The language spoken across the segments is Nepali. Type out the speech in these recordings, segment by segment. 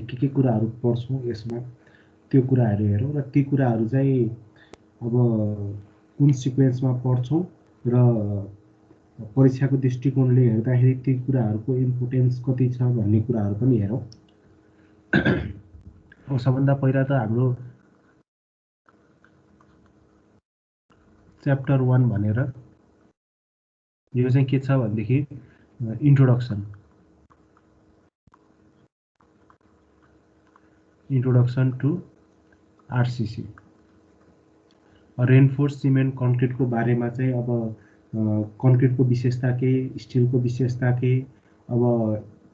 के कुराहरू पढ्छौँ यसमा त्यो कुराहरू हेरौँ र ती कुराहरू चाहिँ अब कुन सिक्वेन्समा पढ्छौँ र परीक्षाको दृष्टिकोणले हेर्दाखेरि ती कुराहरूको इम्पोर्टेन्स कति छ भन्ने कुराहरू पनि हेरौँ। अब सबभन्दा पहिला त हाम्रो च्याप्टर 1 भनेर यो चाहिँ के छ भनेदेखि introduction to RCC reinforced cement कन्क्रिटको बारेमा चाहिँ अब कन्क्रिटको विशेषता के, स्टिलको विशेषता के, अब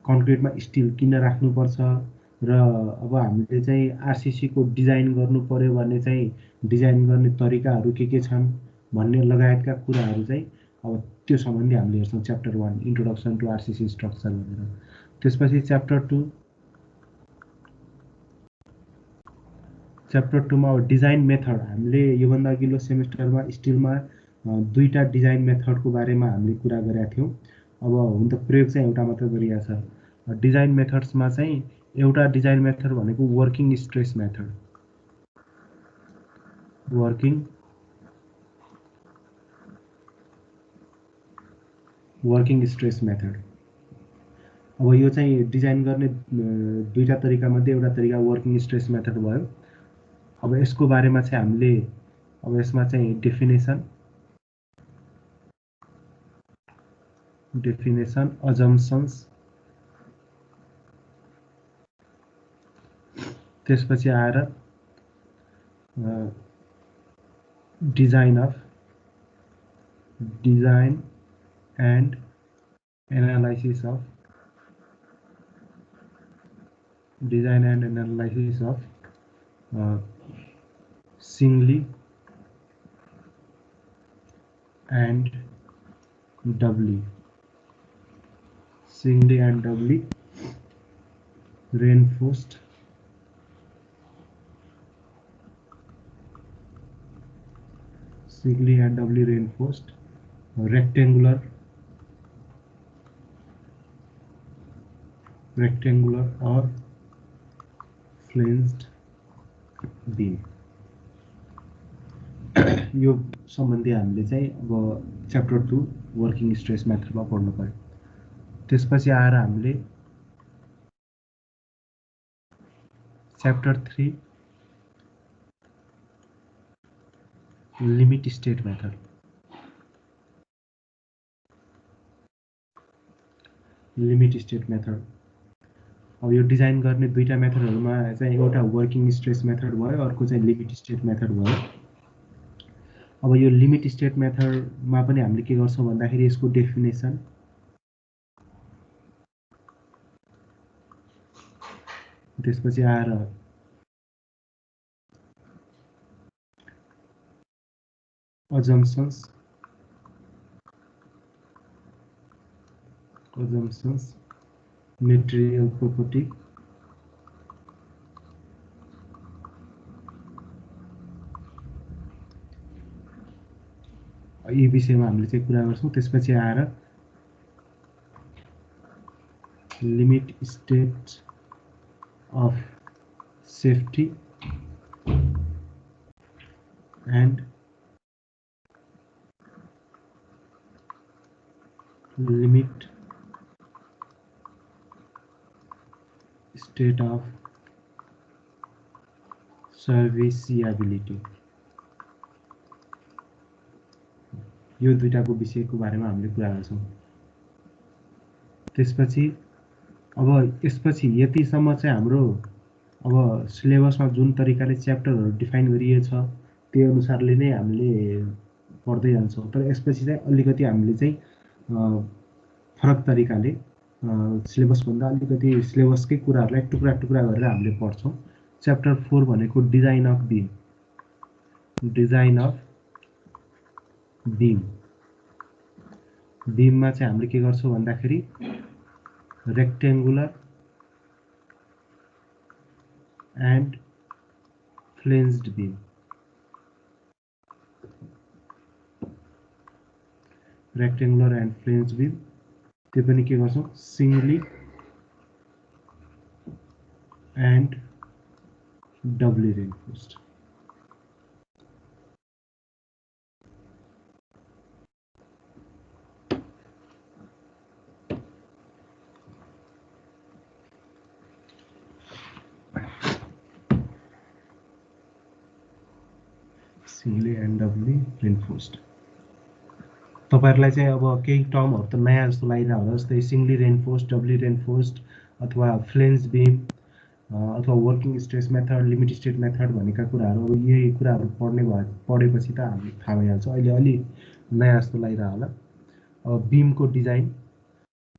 कन्क्रिटमा स्टिल किन राख्नुपर्छ र अब हामीले चाहिँ आरसिसीको डिजाइन गर्नु पर्यो भने चाहिँ डिजाइन गर्ने तरिकाहरू के छन् भन्ने लगायतका कुराहरू चाहिँ अब त्यो सम्बन्धी हामीले हेर्छौँ chapter 1 introduction to RCC structure भनेर। त्यसपछि च्याप्टर 2 मा अब डिजाइन मेथड हामीले योभन्दा अघिल्लो सेमेस्टरमा स्टिलमा दुईटा डिजाइन मेथडको बारेमा हामीले कुरा गरेका थियौँ। अब हुन त प्रयोग चाहिँ एउटा मात्र गरिएको छ। डिजाइन मेथड्समा चाहिँ एउटा डिजाइन मेथड भनेको working stress method, working stress method. अब यो चाहिँ डिजाइन गर्ने दुईटा तरिकामध्ये एउटा तरिका वर्किङ स्ट्रेस मेथड भयो। अब यसको बारेमा चाहिँ हामीले अब यसमा चाहिँ डेफिनेसन अजम्पसन्स, त्यसपछि आएर design and analysis of singly and doubly reinforced singly and doubly reinforced rectangular or flanged beam। यो सम्बन्धी हामीले चाहिँ अब च्याप्टर 2 वर्किङ स्ट्रेस मेथडमा पढ्नु पर्यो। त्यसपछि आएर हामीले च्याप्टर 3 लिमिट स्टेट मेथड। अब यो डिजाइन गर्ने दुईटा मेथडहरुमा चाहिँ एउटा वर्किङ स्ट्रेस मेथड भयो, अर्को चाहिँ लिमिट स्टेट मेथड भयो। अब यो लिमिट स्टेट मेथडमा पनि हामीले के गर्छौं भन्दाखेरि यसको डेफिनेसन, त्यसपछि आएर assumptions, material property, यी विषयमा हामीले चाहिँ कुरा गर्छौं। त्यसपछि आएर limit state of safety and limit state of serviceability. यो दुईटाको विषयको बारेमा हामीले कुरा गर्छौं। त्यसपछि अब यसपछि यतिसम्म चाहिँ हाम्रो अब सिलेबसमा जुन तरिकाले च्याप्टरहरु डिफाइन गरिएको छ त्यो अनुसारले नै हामीले पढ्दै जान्छौं। तर यसपछि चाहिँ अलिकति हामीले चाहिँ फरक तरिकाले सिलेबस भन्दा अलिकति सिलेबसकै कुराहरुलाई टुक्रा टुक्रा गरेर हामीले पढ्छौं। च्याप्टर 4 भनेको डिजाइन अफ बीम। बीममा चाहिँ हामीले के गर्छौं भन्दाखेरि rectangular and flanged beam. Rectangular and flanged beam त्यो पनि के गर्छौं singly and doubly reinforced. Singly and doubly reinforced. तपाईहरुलाई चाहिँ अब केही टर्महरु त नयाँ जस्तो लागिरा होला, जस्तै सिंगली रेनफोर्स्ड, डबली रेनफोर्स्ड अथवा फ्लेन्ज बीम अथवा working stress method, limit state method भनेका कुराहरु, अब यही कुराहरु पढेपछि त हामीले थाहा भइहाल्छ। अहिले अलि नयाँ जस्तो लागिरा होला। अब बीमको डिजाइन,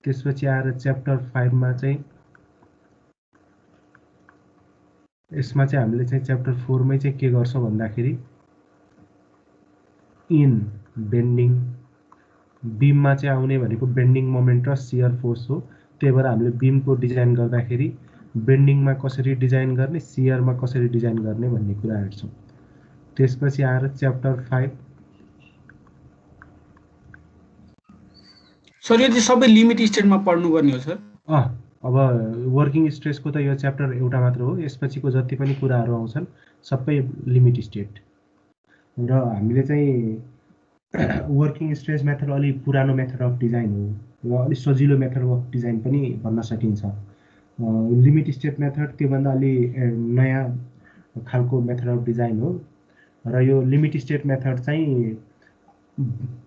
त्यसपछि आएर च्याप्टर 5 मा चाहिँ यसमा चाहिँ हामीले चाहिँ च्याप्टर 4 मै चाहिँ के गर्छ भन्दाखेरि इन बेन्डिङ, बीममा चाहिँ आउने भनेको बेन्डिङ मोमेन्ट र शियर फोर्स हो। त्यही भएर हामीले बीमको डिजाइन गर्दाखेरि बेन्डिङमा कसरी डिजाइन गर्ने, शियरमा कसरी डिजाइन गर्ने भन्ने कुरा हेर्छौं। त्यसपछि आएर च्याप्टर 5 सर, यो चाहिँ सबै लिमिट स्टेटमा पढ्नुपर्ने हो सर? अब वर्किङ स्ट्रेसको त यो च्याप्टर एउटा मात्र हो। यसपछिको जति पनि कुराहरु आउँछन् सबै लिमिट स्टेट। र हामीले चाहिँ वर्किङ स्ट्रेस मेथड अलि पुरानो मेथड अफ डिजाइन हो र अलि सजिलो मेथड अफ डिजाइन पनि भन्न सकिन्छ। लिमिट स्टेट मेथड त्योभन्दा अलि नयाँ खालको मेथड अफ डिजाइन हो। र यो लिमिट स्टेट मेथड चाहिँ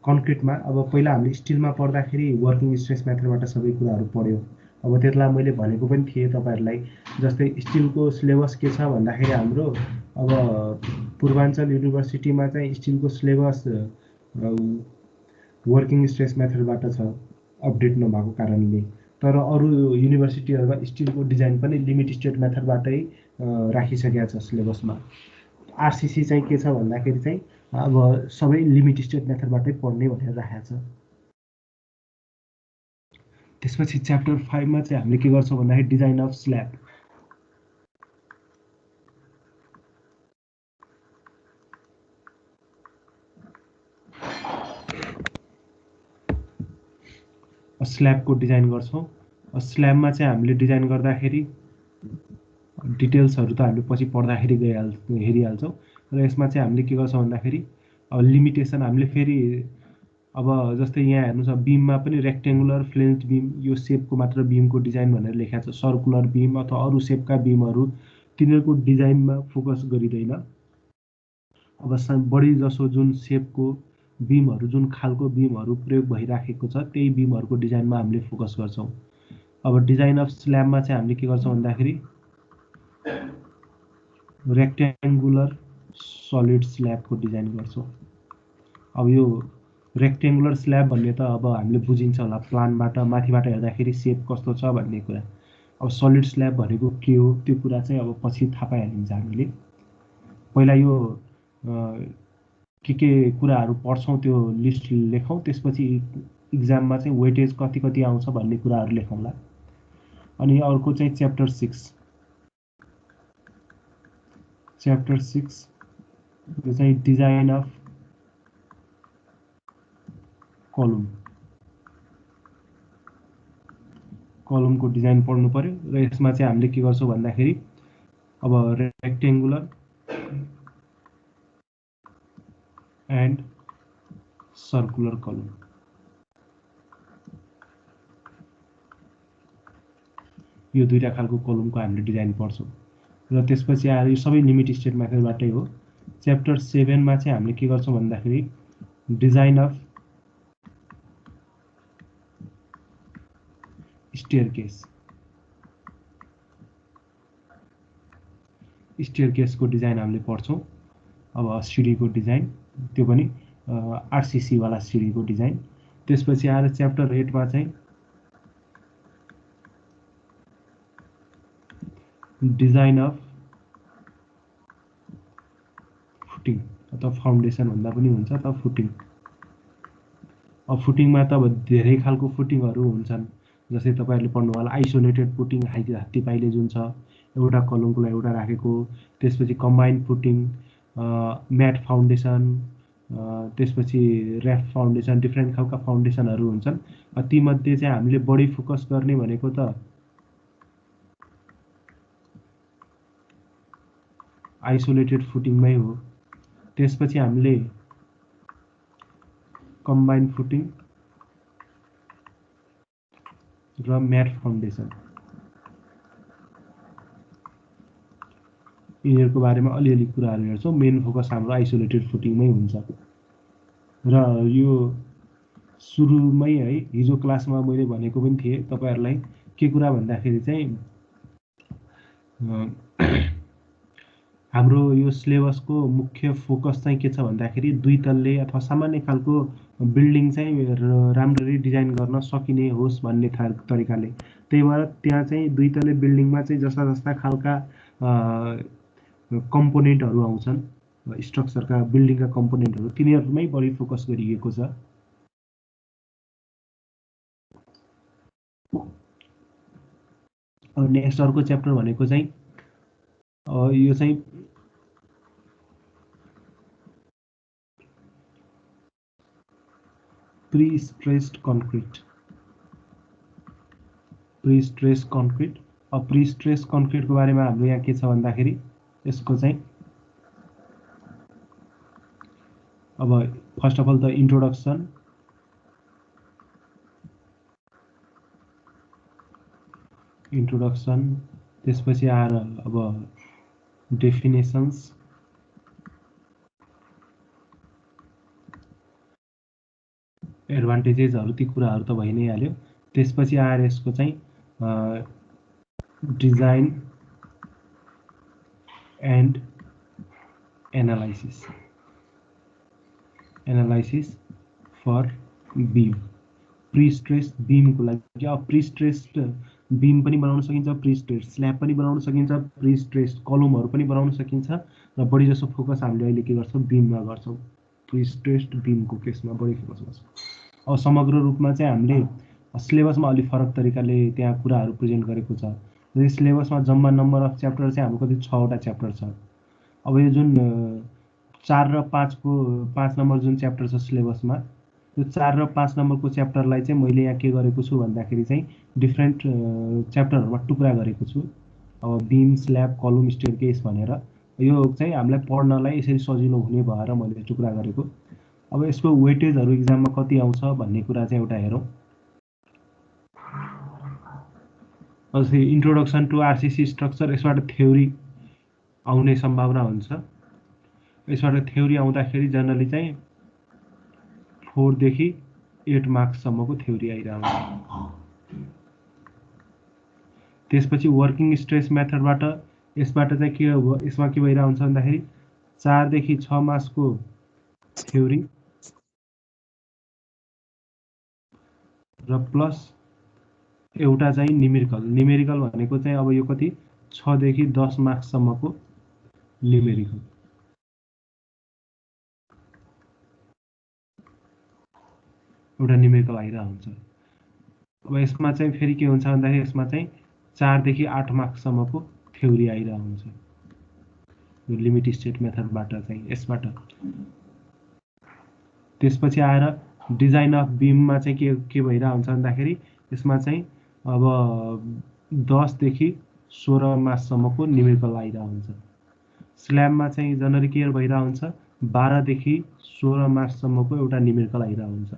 कन्क्रिटमा, अब पहिला हामीले स्टिलमा पढ्दाखेरि वर्किङ स्ट्रेस मेथडबाट सबै कुराहरु पढ्यो। अब त्यसलाई मैले भनेको पनि थिएँ तपाईहरुलाई, जस्तै स्टिलको सिलेबस के छ भन्दाखेरि हाम्रो अब पूर्वाञ्चल युनिभर्सिटीमा चाहिँ स्टिलको सिलेबस वर्किङ स्ट्रेस मेथडबाट छ, अपडेट नभएको कारणले। तर अरु युनिभर्सिटीहरुमा स्टिलको डिजाइन पनि लिमिट स्टेट मेथडबाटै राखिसकेको छ सिलेबसमा। आरसीसी चाहिँ के छ भन्दाखेरि चाहिँ अब सबै लिमिट स्टेट मेथडबाटै पढ्ने भनेर राखेको छ। त्यसपछि च्याप्टर 5 मा चाहिँ हामीले के गर्छौं भन्दाखेरि डिजाइन अफ स्ल्याब। स्ल्याबको डिजाइन गर्छौं। स्ल्याबमा चाहिँ हामीले डिजाइन गर्दाखेरि डिटेल्सहरु त हामीले पछि पढ्दाखेरि हेरिहाल्छौं। र यसमा चाहिँ हामीले के गर्छौं भन्दाखेरि अब लिमिटेसन हामीले फेरि अब जस्तै यहाँ हेर्नुस्, बीममा पनि रेक्टेंगुलर फ्लेन्ज बीम, यो शेपको मात्र बीमको डिजाइन भनेर लेखेको छ। सर्कुलर बीम अथवा अरु शेपका बीमहरु तिनीहरुको डिजाइनमा फोकस गरिदैन। अब बढी जसो जुन शेपको बीमहरु, जुन खालको बीमहरु प्रयोग भइराखेको छ त्यही बीमहरुको डिजाइनमा हामीले फोकस गर्छौं। अब डिजाइन अफ स्ल्याबमा चाहिँ हामीले के गर्छौं भन्दाखेरि रेक्टेंगुलर सलिड स्ल्याबको डिजाइन गर्छौं। अब यो रेक्टेंगुलर स्ल्याब भन्ने त अब हामीले बुझिन्छ होला, प्लानबाट माथिबाट हेर्दाखेरि शेप कस्तो छ भन्ने कुरा। अब सलिड स्ल्याब भनेको के हो त्यो कुरा चाहिँ अब पछि थाहा पाइहालिन्छ हामीले। पहिला यो के कुराहरु पढ्छौं त्यो लिस्ट लेखौं, त्यसपछि एक्जाममा चाहिँ वेटेज कति कति आउँछ भन्ने कुराहरु लेखौंला। अनि अर्को चाहिँ च्याप्टर 6। च्याप्टर 6 यो चाहिँ डिजाइन अफ कलम। कलमको डिजाइन पढ्नु पर्यो। र यसमा चाहिँ हामीले के गर्छौं भन्दाखेरि अब रेक्टेंगुलर एन्ड सर्कुलर कलम, यो दुईटा खालको कलमको हामीले डिजाइन पढ्छौं। र त्यसपछि आएर यो सबै लिमिट स्टेट मेथडबाटै हो। च्याप्टर 7 मा चाहिँ हामीले के गर्छौं भन्दाखेरि डिजाइन अफ स्टेयरकेस। स्टेयरकेसको डिजाइन हामीले पढ्छौं। अब सिडीको डिजाइन, त्यो पनि आरसीसी वाला सिडीको डिजाइन। त्यसपछि आएर च्याप्टर 8 मा चाहिँ डिजाइन अफ फुटिङ अथवा फाउन्डेसन भन्दा पनि हुन्छ, त फुटिङ। अब फुटिङमा त अब धेरै खालको फुटिङहरु हुन्छन्। जस्तै तपाईहरुले पढ्नु होला आइसोलेटेड फुटिङ, हात्ती पाइले जुन छ एउटा कलमको लागि एउटा राखेको। त्यसपछि कम्बाइन्ड फुटिङ, म्याट फाउन्डेसन, त्यसपछि र्याफ्ट फाउन्डेसन, डिफरेन्ट खालका फाउन्डेसनहरु हुन्छन्। ती मध्ये चाहिँ हामीले बढी फोकस गर्ने भनेको त आइसोलेटेड फुटिङमै हो। त्यसपछि हामीले कम्बाइन्ड फुटिङ र म्याट फाउन्डेसन यिनीहरूको बारेमा अलिअलि कुराहरू हेर्छौँ। मेन फोकस हाम्रो आइसोलेटेड फुटिङमै हुन्छ। र यो सुरुमै है हिजो क्लासमा मैले भनेको पनि थिएँ तपाईहरुलाई के कुरा भन्दाखेरि चाहिँ हाम्रो यो सिलेबसको मुख्य फोकस चाहिँ के छ भन्दाखेरि दुई तल्ले अथवा सामान्य खालको बिल्डिङ चाहिँ राम्ररी डिजाइन गर्न सकिने होस् भन्ने तरिकाले। त्यही भएर त्यहाँ चाहिँ दुई तल्ले बिल्डिङमा चाहिँ जस्ता जस्ता खालका कम्पोनेन्टहरू आउँछन्, स्ट्रक्चरका बिल्डिङका कम्पोनेन्टहरू, तिनीहरूमै बढी फोकस गरिएको छ। अब नेक्स्ट अर्को च्याप्टर भनेको चाहिँ यो चाहिँ प्री-स्ट्रेस्ड कन्क्रिट। Prestressed concrete. अब प्री-स्ट्रेस्ड कन्क्रिटको बारेमा हाम्रो यहाँ के छ भन्दाखेरि यसको चाहिँ अब फर्स्ट अफ अल त इन्ट्रोडक्सन, त्यसपछि आएर अब डेफिनेसन्स, एडभान्टेजेसहरू, ती कुराहरू त भइ नै हाल्यो। त्यसपछि आएर यसको चाहिँ design and analysis for beam. Prestressed बीमको लागि अब प्री-स्ट्रेस्ड बीम पनि बनाउन सकिन्छ, प्री-स्ट्रेस्ड स्ल्याब पनि बनाउन सकिन्छ, प्री-स्ट्रेस्ड कलमहरू पनि बनाउन सकिन्छ र बढी जसो फोकस हामीले अहिले के गर्छौँ बीममा गर्छौँ। प्री-स्ट्रेस्ड बीमको केसमा बढी फोकस गर्छौँ। अब समग्र रूपमा चाहिँ हामीले सिलेबसमा अलि फरक तरिकाले त्यहाँ कुराहरू प्रेजेन्ट गरेको छ। र सिलेबसमा जम्मा नम्बर अफ च्याप्टर चाहिँ हाम्रो कति 6वटा च्याप्टर छ। अब यो जुन 4 र 5 को 5 नम्बर जुन च्याप्टर छ सिलेबसमा, यो 4 र 5 नम्बरको च्याप्टरलाई चाहिँ मैले यहाँ के गरेको छु भन्दाखेरि चाहिँ डिफ्रेन्ट च्याप्टरहरुमा टुक्रा गरेको छु। अब बीम, स्ल्याब, कलम, स्टेयरकेस भनेर यो चाहिँ हामीलाई पढ्नलाई यसरी सजिलो हुने भएर मैले टुक्रा गरेको। अब यसको वेटेजहरु एक्जाममा कति आउँछ भन्ने कुरा चाहिँ एउटा हेरौँ। जस्तै इन्ट्रोडक्सन टु आरसीसी स्ट्रक्चर, यसबाट थ्योरी आउने सम्भावना हुन्छ। यसबाट थ्योरी आउँदाखेरि जनरली चाहिँ 4 देखि 8 मार्क्ससम्मको थ्योरी आइरहन्छ। त्यसपछि वर्किङ स्ट्रेस मेथडबाट यसबाट चाहिँ के हो, यसमा के भइरा हुन्छ भन्दाखेरि 4 देखि 6 मार्क्सको थ्योरी र प्लस एउटा चाहिँ न्युमेरिकल भनेको चाहिँ अब यो कति 6 देखि 10 मार्क्ससम्मको न्युमेरिकल। एउटा न्युमेरिकल आइरा हुन्छ। अब यसमा चाहिँ फेरि के हुन्छ भन्दाखेरि यसमा चाहिँ 4 देखि 8 मार्क्ससम्मको थ्योरी आइरा हुन्छ। यो लिमिट स्टेट मेथडबाट चाहिँ यसबाट। त्यसपछि आएर डिजाइन अफ बीममा चाहिँ के भइरा हुन्छ भन्दाखेरि यसमा चाहिँ अब 10 देखि 16 मार्क्ससम्मको न्युमेरिकल आइरा हुन्छ। स्ल्याबमा चाहिँ जनरली के भइरा हुन्छ 12 देखि 16 मार्क्ससम्मको एउटा न्युमेरिकल आइरा हुन्छ।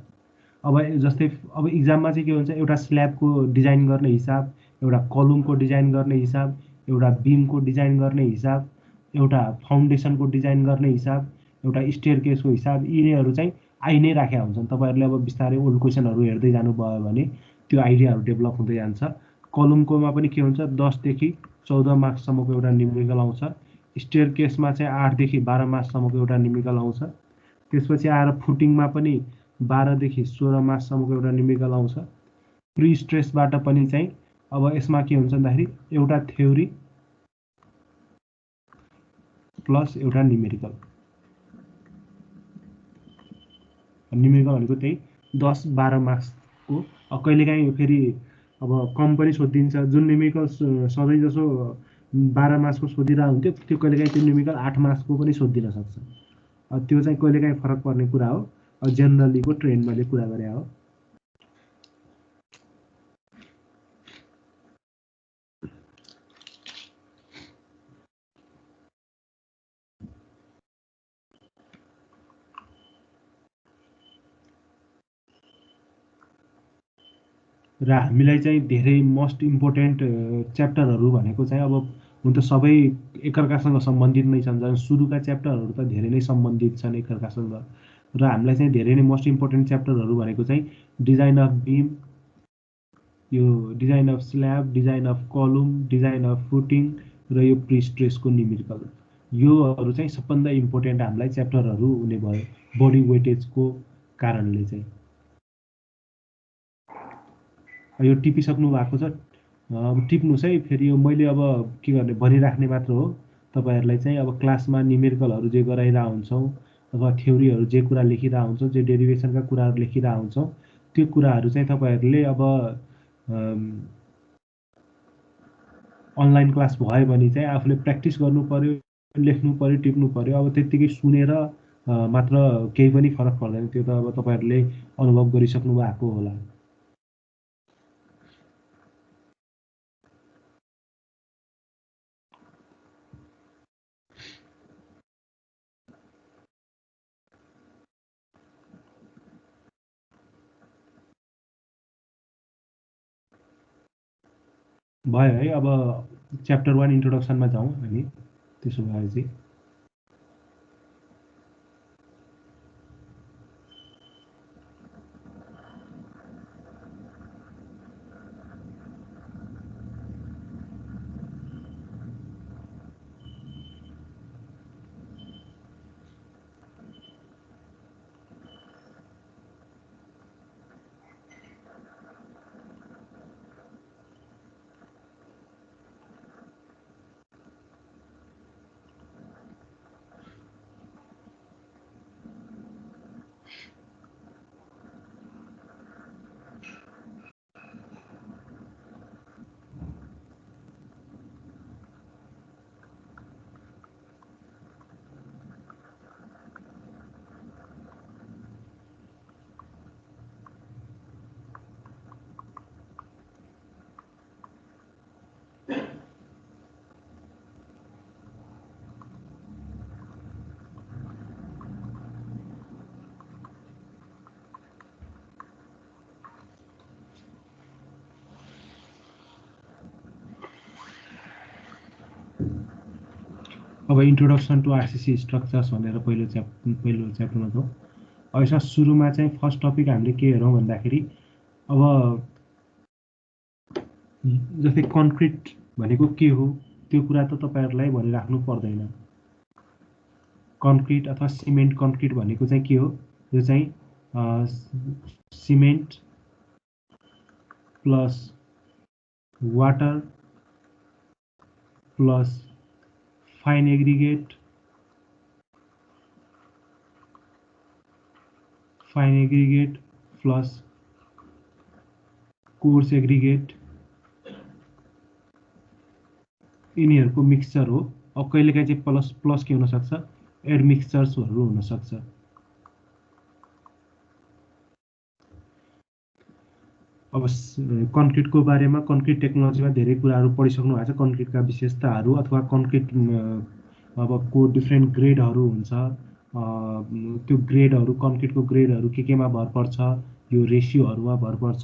अब जस्तै अब एक्जाममा चाहिँ के हुन्छ, एउटा स्ल्याबको डिजाइन गर्ने हिसाब, एउटा कलमको डिजाइन गर्ने हिसाब, एउटा बीमको डिजाइन गर्ने हिसाब, एउटा फाउन्डेसनको डिजाइन गर्ने हिसाब, एउटा स्टेयरकेसको हिसाब, यिनीहरू चाहिँ आइ नै राखेका हुन्छन्। तपाईहरुले अब बिस्तारै ओल्ड क्वेशनहरु हेर्दै जानुभयो भने त्यो आइडियाहरु डेभलप हुँदै जान्छ। कलमकोमा पनि के हुन्छ 10 देखि 14 मार्क्ससम्मको एउटा न्युमेरिकल आउँछ। स्टेयरकेसमा चाहिँ 8 देखि 12 मार्क्ससम्मको एउटा न्युमेरिकल आउँछ। त्यसपछि आएर फुटिङमा पनि 12 देखि 16 मार्क्ससम्मको एउटा न्युमेरिकल आउँछ। प्री स्ट्रेसबाट पनि चाहिँ अब यसमा के हुन्छ भन्दाखेरि एउटा थ्योरी प्लस एउटा न्युमेरिकल। न्युमेरिकल भनेको त्यही 10-12 मार्क्सको। कहिलेकाहीँ फेरि अब कम पनि सोधिदिन्छ। जुन न्युमेरिकल सधैँ जसो 12 मार्क्सको सोधिरहेको हुन्थ्यो त्यो कहिलेकाहीँ त्यो न्युमेरिकल 8 मार्क्सको पनि सोधिदिन सक्छ। त्यो चाहिँ कहिलेकाहीँ फरक पर्ने कुरा हो। जेनरलीको ट्रेन्ड मैले कुरा गरे हो। र हामीलाई चाहिँ धेरै मोस्ट इम्पोर्टेन्ट च्याप्टरहरू भनेको चाहिँ अब हुन त सबै एकअर्कासँग सम्बन्धित नै छन्। झन् सुरुका च्याप्टरहरू त धेरै नै सम्बन्धित छन् एकअर्कासँग र हामीलाई चाहिँ धेरै नै मोस्ट इम्पोर्टेन्ट च्याप्टरहरू भनेको चाहिँ डिजाइन अफ बिम, यो design of slab, design of कलम, डिजाइन अफ फुटिङ र यो प्रिस्ट्रेसको न्युमेरिकल, योहरू चाहिँ सबभन्दा इम्पोर्टेन्ट हामीलाई च्याप्टरहरू हुने भयो बडी वेटेजको कारणले चाहिँ। यो टिपिसक्नु भएको छ, अब टिप्नुहोस् है। फेरि यो मैले अब के गर्ने भनिराख्ने मात्र हो तपाईँहरूलाई चाहिँ। अब क्लासमा न्युमेरिकलहरू जे गराइरहेको हुन्छौँ अथवा थ्योरीहरू जे कुरा लेखिरहेको हुन्छौँ, जे डेरिभेसनका कुराहरू लेखिरहेको हुन्छौँ, त्यो कुराहरू चाहिँ तपाईँहरूले अब अनलाइन क्लास भयो भने चाहिँ आफूले प्र्याक्टिस गर्नु पऱ्यो, लेख्नु पऱ्यो, टिप्नु पऱ्यो। अब त्यत्तिकै सुनेर मात्र केही पनि फरक पर्दैन, त्यो त अब तपाईँहरूले अनुभव गरिसक्नु भएको होला। भयो है। अब च्याप्टर 1 इन्ट्रोडक्सनमा जाउँ हामी त्यसो भएपछि। अब इन्ट्रोडक्सन टु आरसिसी स्ट्रक्चर्स भनेर पहिलो च्याप्टरमा छ। अब यसमा सुरुमा चाहिँ फर्स्ट टपिक हामीले के हेरौँ भन्दाखेरि अब जस्तै कन्क्रिट भनेको के हो त्यो कुरा त तपाईँहरूलाई भनिराख्नु पर्दैन। कन्क्रिट अथवा सिमेन्ट कन्क्रिट भनेको चाहिँ के हो, यो चाहिँ cement plus water plus fine aggregate plus course aggregate, यिनीहरूको मिक्सचर हो। अब कहिलेकाहीँ चाहिँ प्लस प्लस के हुनसक्छ, एडमिक्सचर्सहरू हुनसक्छ। अब कन्क्रिटको बारेमा कन्क्रिट टेक्नोलोजीमा धेरै कुराहरू पढिसक्नु भएको छ। कन्क्रिटका विशेषताहरू अथवा कन्क्रिट अब को डिफ्रेन्ट ग्रेडहरू हुन्छ, त्यो ग्रेडहरू कन्क्रिटको ग्रेडहरू केमा भर पर्छ, यो रेसियोहरूमा भर पर्छ।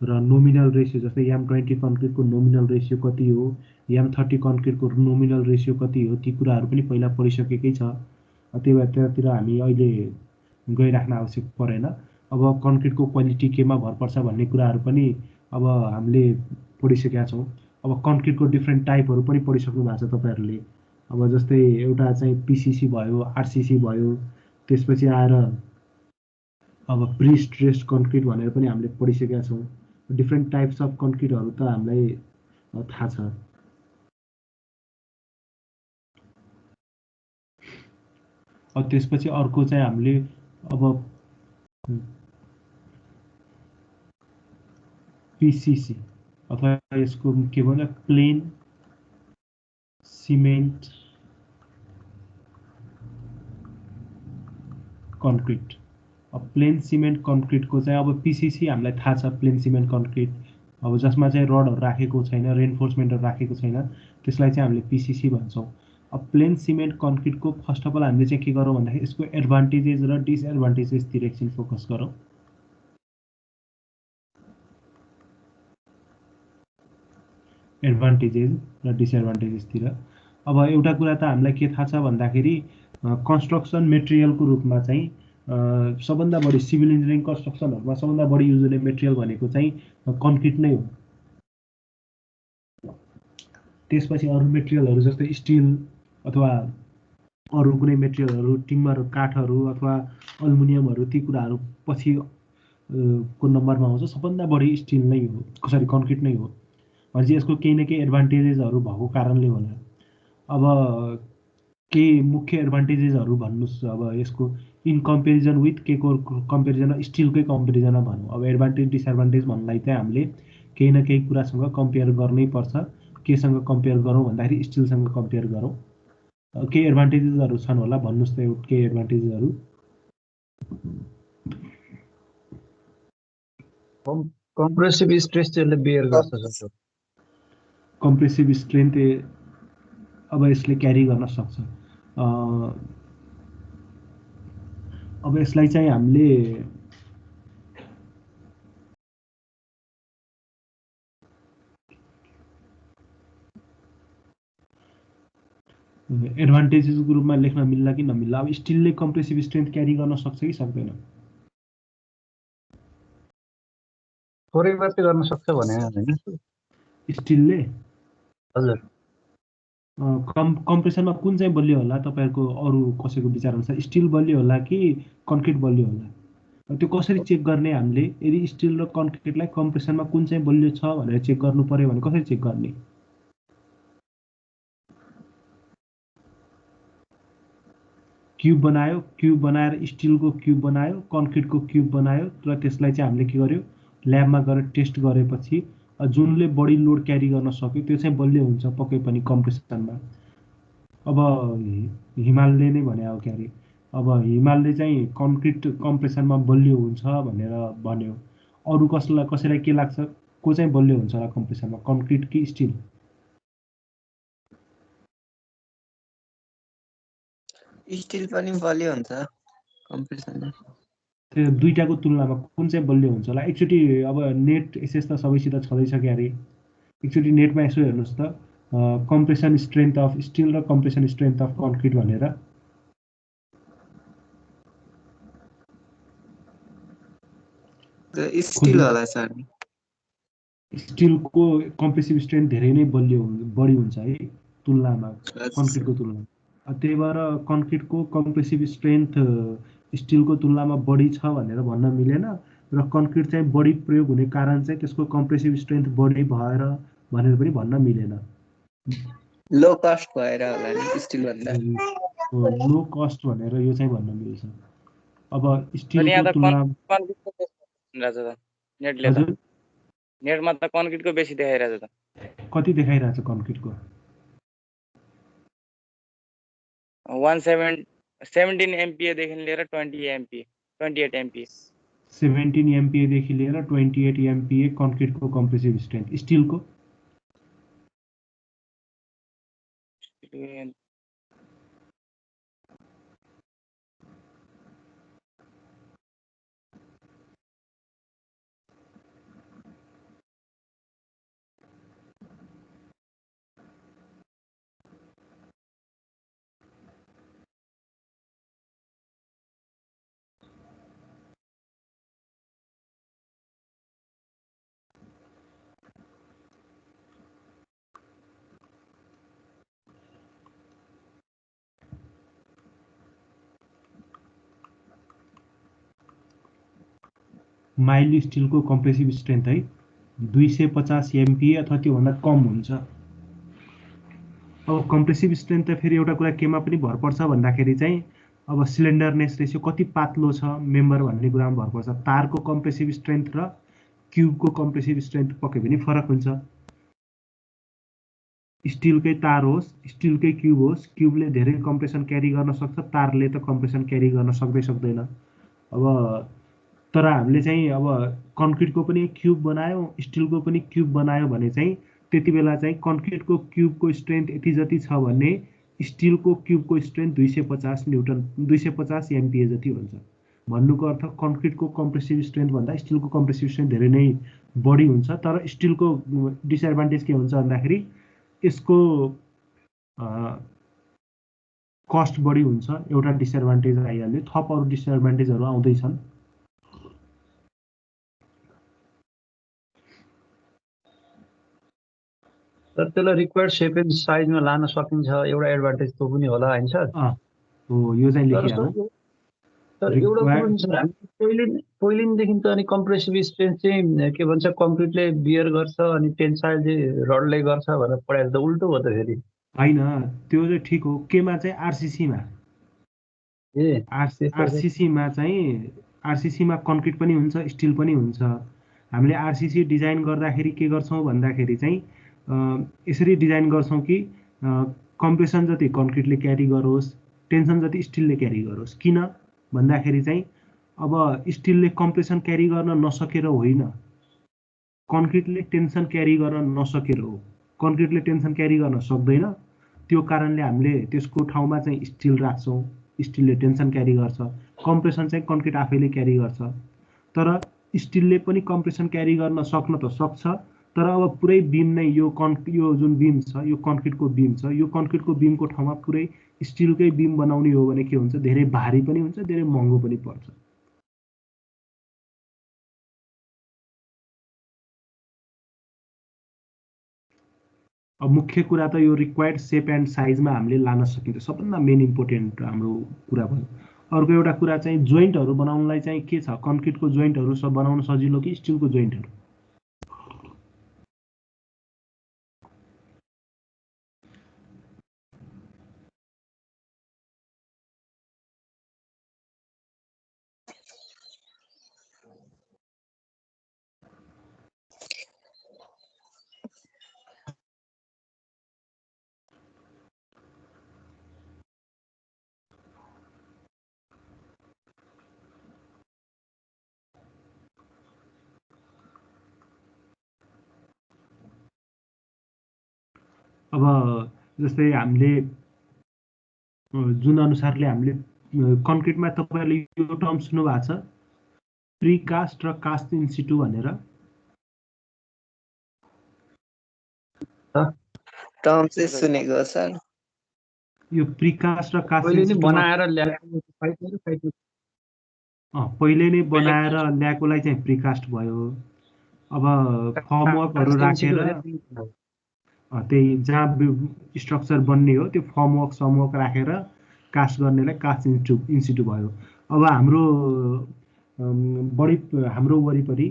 र नोमिनल रेसियो जस्तै M20 कन्क्रिटको नोमिनल रेसियो कति हो, M30 कन्क्रिटको नोमिनल रेसियो कति हो, ती कुराहरू पनि पहिला पढिसकेकै छ। त्यही भएर त्यतातिर हामी अहिले गइराख्न आवश्यक परेन। अब कन्क्रिटको क्वालिटी केमा भर पर्छ भन्ने कुराहरू पनि अब हामीले पढिसकेका छौँ। अब कन्क्रिटको डिफ्रेन्ट टाइपहरू पनि पढिसक्नु भएको छ तपाईँहरूले। अब जस्तै एउटा चाहिँ पिसिसी भयो, आरसिसी भयो, त्यसपछि आएर अब प्री स्ट्रेस्ड कन्क्रिट भनेर पनि हामीले पढिसकेका छौँ। डिफ्रेन्ट टाइप्स अफ कन्क्रिटहरू त हामीलाई थाहा छ। अब त्यसपछि अर्को चाहिँ हामीले अब पिसिसी अथवा यसको के भन्छ प्लेन सिमेन्ट कन्क्रिट। अब प्लेन सिमेन्ट कन्क्रिटको चाहिँ अब पिसिसी हामीलाई थाहा छ, प्लेन सिमेन्ट कन्क्रिट अब जसमा चाहिँ रडहरू राखेको छैन, रेन्फोर्समेन्टहरू राखेको छैन, त्यसलाई चाहिँ हामीले पिसिसी भन्छौँ। अब प्लेन सिमेन्ट कन्क्रिटको फर्स्ट अफ अल हामीले चाहिँ के गरौँ भन्दाखेरि यसको एडभान्टेजेस र डिसएडभान्टेजेसतिर एकछिन फोकस गरौँ। एडभान्टेजेस र डिसएडभान्टेजेसतिर। अब एउटा कुरा त हामीलाई के थाहा छ भन्दाखेरि कन्स्ट्रक्सन मेटेरियलको रूपमा चाहिँ सबभन्दा बढी सिभिल इन्जिनियरिङ कन्स्ट्रक्सनहरूमा सबभन्दा बढी युज हुने मेटेरियल भनेको चाहिँ कन्क्रिट नै हो। त्यसपछि अरू मेटेरियलहरू जस्तै स्टिल अथवा अरू कुनै मेटेरियलहरू, टिम्बर, काठहरू अथवा अल्मुनियमहरू, ती कुराहरू पछि को नम्बरमा आउँछ। सबभन्दा बढी स्टिल नै हो, सरी कन्क्रिट नै हो। भनेपछि यसको केही न केही एडभान्टेजेसहरू भएको कारणले होला। अब केही मुख्य एडभान्टेजेसहरू भन्नुहोस्। अब यसको इन कम्पेरिजन विथ के को कम्पेरिजनमा, स्टिलकै कम्पेरिजनमा भनौँ। अब एडभान्टेज डिसएडभान्टेज भन्नलाई चाहिँ हामीले केही न केही कुरासँग कम्पेयर गर्नै पर्छ। केसँग कम्पेयर गरौँ भन्दाखेरि स्टिलसँग कम्पेयर गरौँ। केही एडभान्टेजेसहरू छन् होला, भन्नुहोस् त केही एडभान्टेजेसहरू। कम्प्रेसिभ स्ट्रेस चाहिँ बियर गर्छ जस्तो। कम्प्रेसिभ स्ट्रेन्थ अब यसले क्यारी गर्न सक्छ। अब यसलाई चाहिँ हामीले एडभान्टेजेसको रूपमा लेख्न मिल्ला कि नमिल्ला। अब स्टिलले कम्प्रेसिभ स्ट्रेन्थ क्यारी गर्न सक्छ कि सक्दैन? थोरै मात्रै गर्न सक्छ भने हैन स्टिलले। हजुर। कम्प्रेसनमा कुन चाहिँ बलियो होला तपाईहरुको अरू कसैको विचार अनुसार? स्टिल बलियो होला कि कन्क्रिट बलियो होला? त्यो कसरी चेक गर्ने हामीले? यदि स्टिल र कन्क्रिटलाई कम्प्रेसनमा कुन चाहिँ बलियो छ भनेर चेक गर्नु पर्यो भने कसरी चेक गर्ने? क्युब बनायो, क्युब बनाएर स्टिलको क्युब बनायो, कन्क्रिटको क्युब बनायो र त्यसलाई चाहिँ हामीले के गर्यो? ल्याबमा गएर टेस्ट गरेपछि जुनले बढी लोड क्यारी गर्न सक्यो त्यो चाहिँ बलियो हुन्छ पक्कै पनि कम्प्रेसनमा। अब हिमालले नै भने हो क्यारे, अब हिमालले चाहिँ कन्क्रिट कम्प्रेसनमा बलियो हुन्छ भनेर भन्यो। अरू कसैलाई के लाग्छ, को चाहिँ बलियो हुन्छ होला कम्प्रेसनमा, कन्क्रिट कि स्टिल? स्टिल पनि बलियो हुन्छ कम्प्रेसनमा। त्यो दुईटाको तुलनामा कुन चाहिँ बलियो हुन्छ होला? एकचोटि अब नेट एसेस त सबैसित छँदैछ क्यारे, एकचोटि नेटमा यसो हेर्नुहोस् त, कम्प्रेसन स्ट्रेन्थ अफ स्टिल र कम्प्रेसन स्ट्रेन्थ अफ कन्क्रिट भनेर। स्टिल होला सर। स्टिलको कम्प्रेसिभ स्ट्रेन्थ धेरै नै बढी हुन्छ है तुलनामा, कन्क्रिटको तुलनामा। त्यही भएर कन्क्रिटको कम्प्रेसिभ स्ट्रेन्थ स्टिलको तुलनामा बढी छ भनेर भन्न मिलेन र कन्क्रिट चाहिँ बढी प्रयोग हुने कारण चाहिँ त्यसको कम्प्रेसिभ स्ट्रेन्थ बढी भएर भनेर पनि भन्न मिलेन। लो कस्ट भएर होला नि स्टिल भन्दा। लो कस्ट भनेर यो चाहिँ भन्न मिल्छ। अब स्टिलको तुलनामा नेटमा त कन्क्रिटको बेसी देखाइरहेछ त। कति देखाइरहेछ कन्क्रिटको? 17 MPa देखि लिएर 28 MPa। 17 MPa देखि लिएर 28 MPa कन्क्रिटको कम्प्रेसिभ स्ट्रेन्थ। स्टिलको माइल्ड स्टिलको कम्प्रेसिभ स्ट्रेन्थ है 250 MPa अथवा त्योभन्दा कम हुन्छ। अब कम्प्रेसिभ स्ट्रेन्थ त फेरि एउटा कुरा केमा पनि भर पर्छ भन्दाखेरि चाहिँ अब सिलिन्डरनेस रेसियो कति पातलो छ मेम्बर भन्ने कुरामा भर पर्छ। तारको कम्प्रेसिभ स्ट्रेन्थ र क्युबको कम्प्रेसिभ स्ट्रेन्थ पक्कै पनि फरक हुन्छ। स्टिलकै तार होस्, स्टिलकै क्युब होस्, क्युबले धेरै कम्प्रेसन क्यारी गर्न सक्छ, तारले त कम्प्रेसन क्यारी गर्न सक्दैन। अब तर हामीले चाहिँ अब कन्क्रिटको पनि क्युब बनायो, स्टिलको पनि क्युब बनायो भने चाहिँ त्यति बेला चाहिँ कन्क्रिटको क्युबको स्ट्रेन्थ यति जति छ भने स्टिलको क्युबको स्ट्रेन्थ 250 MPa जति हुन्छ। भन्नुको अर्थ कन्क्रिटको कम्प्रेसिभ स्ट्रेन्थ भन्दा स्टिलको कम्प्रेसिभ स्ट्रेन्थ धेरै नै बढी हुन्छ। तर स्टिलको डिसएडभान्टेज के हुन्छ भन्दाखेरि यसको कस्ट बढी हुन्छ, एउटा डिसएडभान्टेज आइहाल्यो। थप अरू डिसएडभान्टेजहरू आउँदैछन्। तर त्यसलाई रिक्वायर्ड सेप एन्ड साइजमा लान सकिन्छ, एउटा एडभान्टेज त्यो पनि होला हैन सर? हो, यो चाहिँ लेखिहालौँ। तर एउटा कुरो नि सर, हामी पहिलेदेखि त अनि कम्प्रेसिभ स्ट्रेन्थ चाहिँ के भन्छ कङ्क्रिटले बियर गर्छ अनि टेन्साइल चाहिँ रडले गर्छ भनेर पढाएर त उल्टो हो त फेरि। होइन, त्यो चाहिँ ठिक हो। केमा चाहिँ आरसिसीमा आरसिसीमा चाहिँ आरसिसीमा कङ्क्रिट पनि हुन्छ, स्टिल पनि हुन्छ। हामीले आरसिसी डिजाइन गर्दाखेरि के गर्छौँ भन्दाखेरि चाहिँ यसरी डिजाइन गर्छौँ कि कम्प्रेसन जति कङ्क्रिटले क्यारी गरोस्, टेन्सन जति स्टिलले क्यारी गरोस्। किन भन्दाखेरि चाहिँ अब स्टिलले कम्प्रेसन क्यारी गर्न नसकेर होइन, कङ्क्रिटले टेन्सन क्यारी गर्न नसकेर हो। कङ्क्रिटले टेन्सन क्यारी गर्न सक्दैन, त्यो कारणले हामीले त्यसको ठाउँमा चाहिँ स्टिल राख्छौँ। स्टिलले टेन्सन क्यारी गर्छ, कम्प्रेसन चाहिँ कङ्क्रिट आफैले क्यारी गर्छ। तर स्टिलले पनि कम्प्रेसन क्यारी गर्न सक्न त सक्छ, तर अब पुरै बिम नै यो जुन बिम छ, यो कङ्क्रिटको बिम छ, यो कङ्क्रिटको बिमको ठाउँमा पुरै स्टिलकै बिम बनाउने हो भने के हुन्छ, धेरै भारी पनि हुन्छ, धेरै महँगो पनि पर्छ। अब मुख्य कुरा त यो रिक्वायर्ड सेप एन्ड साइजमा हामीले लान सकिन्छ, सबभन्दा मेन इम्पोर्टेन्ट हाम्रो कुरा भयो। अर्को एउटा कुरा चाहिँ जोइन्टहरू बनाउनलाई चाहिँ के छ, कङ्क्रिटको जोइन्टहरू सब बनाउन सजिलो कि स्टिलको जोइन्टहरू? अब जस्तै हामीले जुन अनुसारले हामीले कङ्क्रिटमा तपाईँले यो टर्म सुन्नु भएको छ, प्रिकास्ट र कास्ट इन सिटु भनेर? टर्म चाहिँ सुनेको सर। यो प्रिकास्ट र कास्ट इन पहिले नै सिटु बनाएर ल्याएको पहिले नै बनाएर ल्याएकोलाई चाहिँ प्रिकास्ट भयो। अब फर्मवर्कहरू राखेर त्यही जहाँ स्ट्रक्चर बन्ने हो त्यो फर्मवर्क राखेर कास्ट गर्नेलाई कास्ट इन्स्टिट्युट भयो। अब हाम्रो वरिपरि